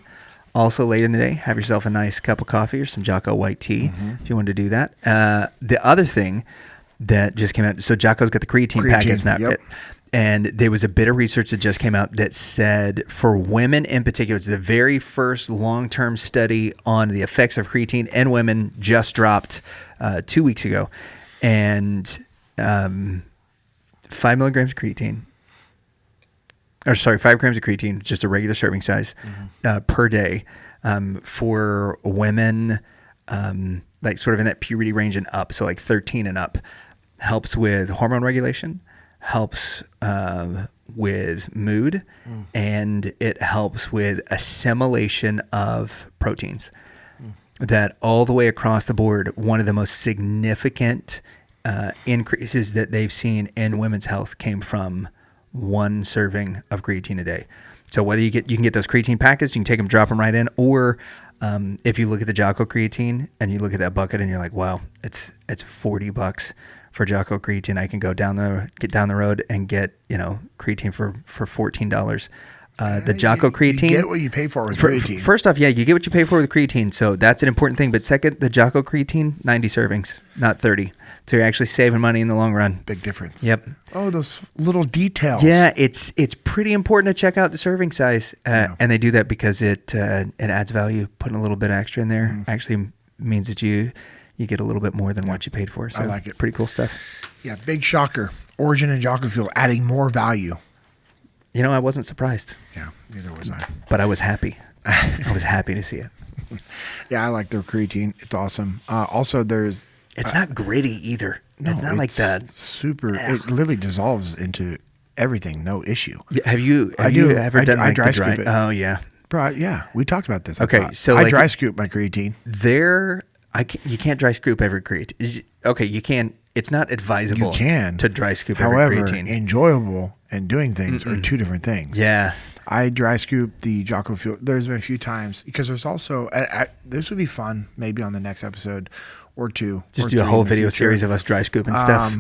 S2: also later in the day have yourself a nice cup of coffee or some Jocko white tea if you want to do that. The other thing that just came out, so Jocko's got the creatine packets now.
S1: Yep.
S2: And there was a bit of research that just came out that said for women in particular, it's the very first long-term study on the effects of creatine in women just dropped 2 weeks ago. And 5 milligrams of creatine, 5 grams of creatine, just a regular serving size per day for women like sort of in that puberty range and up, so like 13 and up, helps with hormone regulation, helps with mood, and it helps with assimilation of proteins. That all the way across the board, one of the most significant increases that they've seen in women's health came from 1 serving of creatine a day. So whether you can get those creatine packets, you can take them, drop them right in, or if you look at the Jocko creatine and you look at that bucket and you're like, wow, it's $40 for Jocko creatine. I can go get down the road and get creatine for $14. The Jocko creatine,
S1: You get what you pay for with creatine.
S2: First off, you get what you pay for with creatine, so that's an important thing. But second, the Jocko creatine, 90 servings, not 30. So you're actually saving money in the long run.
S1: Big difference.
S2: Yep.
S1: Oh, those little details.
S2: Yeah, it's pretty important to check out the serving size, and they do that because it adds value. Putting a little bit extra in there actually means that you get a little bit more than what you paid for. So
S1: I like it.
S2: Pretty cool stuff.
S1: Yeah, big shocker. Origin and Jocko Fuel adding more value.
S2: I wasn't surprised.
S1: Yeah, neither was I.
S2: But I was happy. I was happy to see it.
S1: Yeah, I like their creatine. It's awesome. Also, there's...
S2: It's not gritty either.
S1: No,
S2: it's not like that.
S1: Super. It literally dissolves into everything. No issue.
S2: Have you ever done like the dry? Oh yeah.
S1: Bro, yeah, we talked about this.
S2: Okay, so
S1: I
S2: like
S1: dry scoop my creatine.
S2: You can't dry scoop every creatine. Okay, you can. It's not advisable.
S1: You can
S2: to dry scoop
S1: However,
S2: every creatine.
S1: enjoyable and doing things are 2 different things.
S2: Yeah.
S1: I dry scoop the Jocko Fuel. There's been a few times because there's also this would be fun maybe on the next episode or 2.
S2: Just do a whole video series of us dry scooping stuff.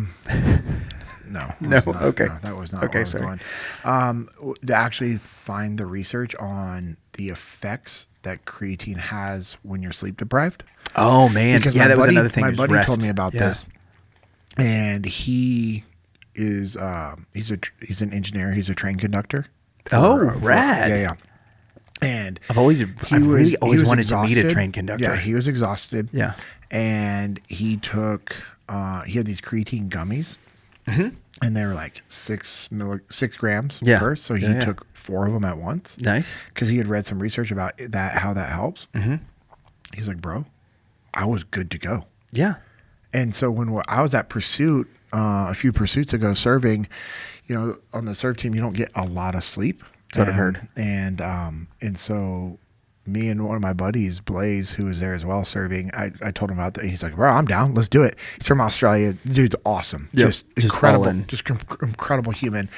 S1: No.
S2: Okay.
S1: No, that was not
S2: okay,
S1: where I was
S2: sorry.
S1: going. To actually find the research on the effects that creatine has when you're sleep deprived.
S2: Oh man,
S1: Because
S2: that was another thing.
S1: My buddy
S2: rest.
S1: told me about this, and he is he's an engineer. He's a train conductor.
S2: Rad.
S1: Yeah. And
S2: I've always wanted
S1: exhausted.
S2: to meet a train conductor.
S1: Yeah, he was exhausted.
S2: Yeah.
S1: And he took he had these creatine gummies, and they were like 6 grams per. So he took 4 of them at once.
S2: Nice.
S1: Because he had read some research about that, how that helps. He's like, bro, I was good to go.
S2: Yeah.
S1: And so when I was at Pursuit, a few pursuits ago serving, on the serve team, you don't get a lot of sleep.
S2: That's what I've heard.
S1: And so me and one of my buddies, Blaze, who was there as well serving, I told him about that. He's like, bro, I'm down. Let's do it. He's from Australia. The dude's awesome.
S2: Yep.
S1: Just incredible.
S2: All in.
S1: Just incredible human.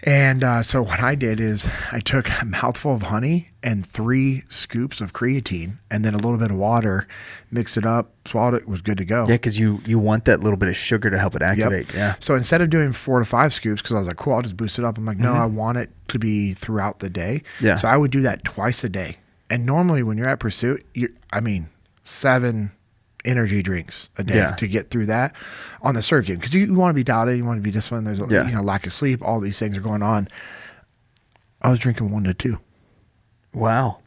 S1: And so what I did is I took a mouthful of honey and 3 scoops of creatine and then a little bit of water, mixed it up, swallowed it, was good to go.
S2: Yeah, because you want that little bit of sugar to help it activate.
S1: Yep.
S2: Yeah.
S1: So instead of doing 4 to 5 scoops, because I was like, cool, I'll just boost it up. I'm like, no, I want it to be throughout the day.
S2: Yeah.
S1: So I would do that twice a day. And normally when you're at pursuit, 7 energy drinks a day to get through that on the serve team, because you want to be dialed, you want to be disciplined. There's lack of sleep, all these things are going on. I was drinking 1 to 2.
S2: Wow.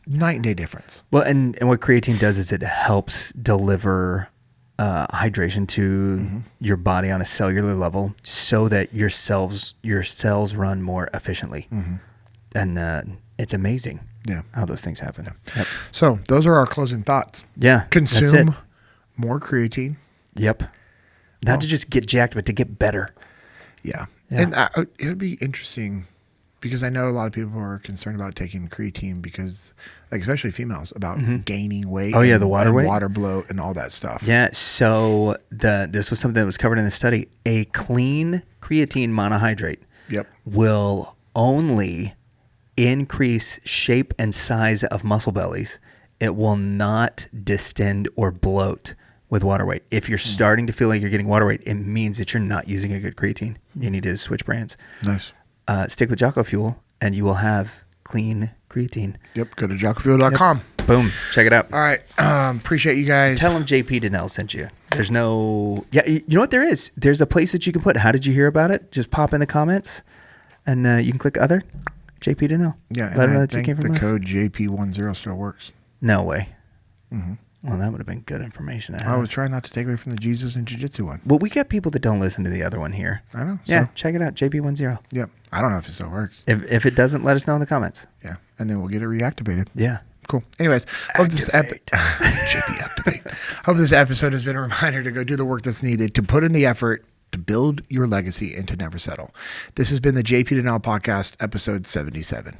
S1: Night and day difference.
S2: Well, and what creatine does is it helps deliver hydration to your body on a cellular level so that your cells run more efficiently. And it's amazing how those things happen.
S1: Yeah.
S2: Yep.
S1: So those are our closing thoughts.
S2: Yeah.
S1: Consume more creatine.
S2: Yep. Not to just get jacked, but to get better.
S1: Yeah.
S2: Yeah.
S1: And it would be interesting because I know a lot of people are concerned about taking creatine because, like, especially females, about gaining weight.
S2: Oh, yeah, the water weight.
S1: Water bloat and all that stuff.
S2: Yeah. So this was something that was covered in the study. A clean creatine monohydrate will only increase shape and size of muscle bellies. It will not distend or bloat with water weight. If you're starting to feel like you're getting water weight, it means that you're not using a good creatine. You need to switch brands.
S1: Nice.
S2: Stick with Jocko Fuel, and you will have clean creatine.
S1: Yep. Go to jockofuel.com.
S2: Yep. Boom. Check it out.
S1: All right. Appreciate you guys.
S2: Tell them JP Dinnell sent you. There's no... Yeah, you know what there is? There's a place that you can put, how did you hear about it? Just pop in the comments, and you can click other. JP Dinnell.
S1: Yeah,
S2: Let them know
S1: I
S2: that you
S1: think
S2: came from
S1: the
S2: us.
S1: code JP10 still works.
S2: No way. Well, that would have been good information to have.
S1: I was trying not to take away from the Jesus and Jiu-Jitsu one.
S2: Well, we got people that don't listen to the other one here.
S1: I know.
S2: Yeah,
S1: So,
S2: check it out. JP10.
S1: yep. I don't know if it still works.
S2: If it doesn't, let us know in the comments.
S1: Yeah. And then we'll get it reactivated.
S2: Yeah.
S1: Cool. Anyways, hope this
S2: JP
S1: Activate. Hope this episode has been a reminder to go do the work that's needed, to put in the effort, to build your legacy, and to never settle. This has been the JP Dinnell Podcast, episode 77.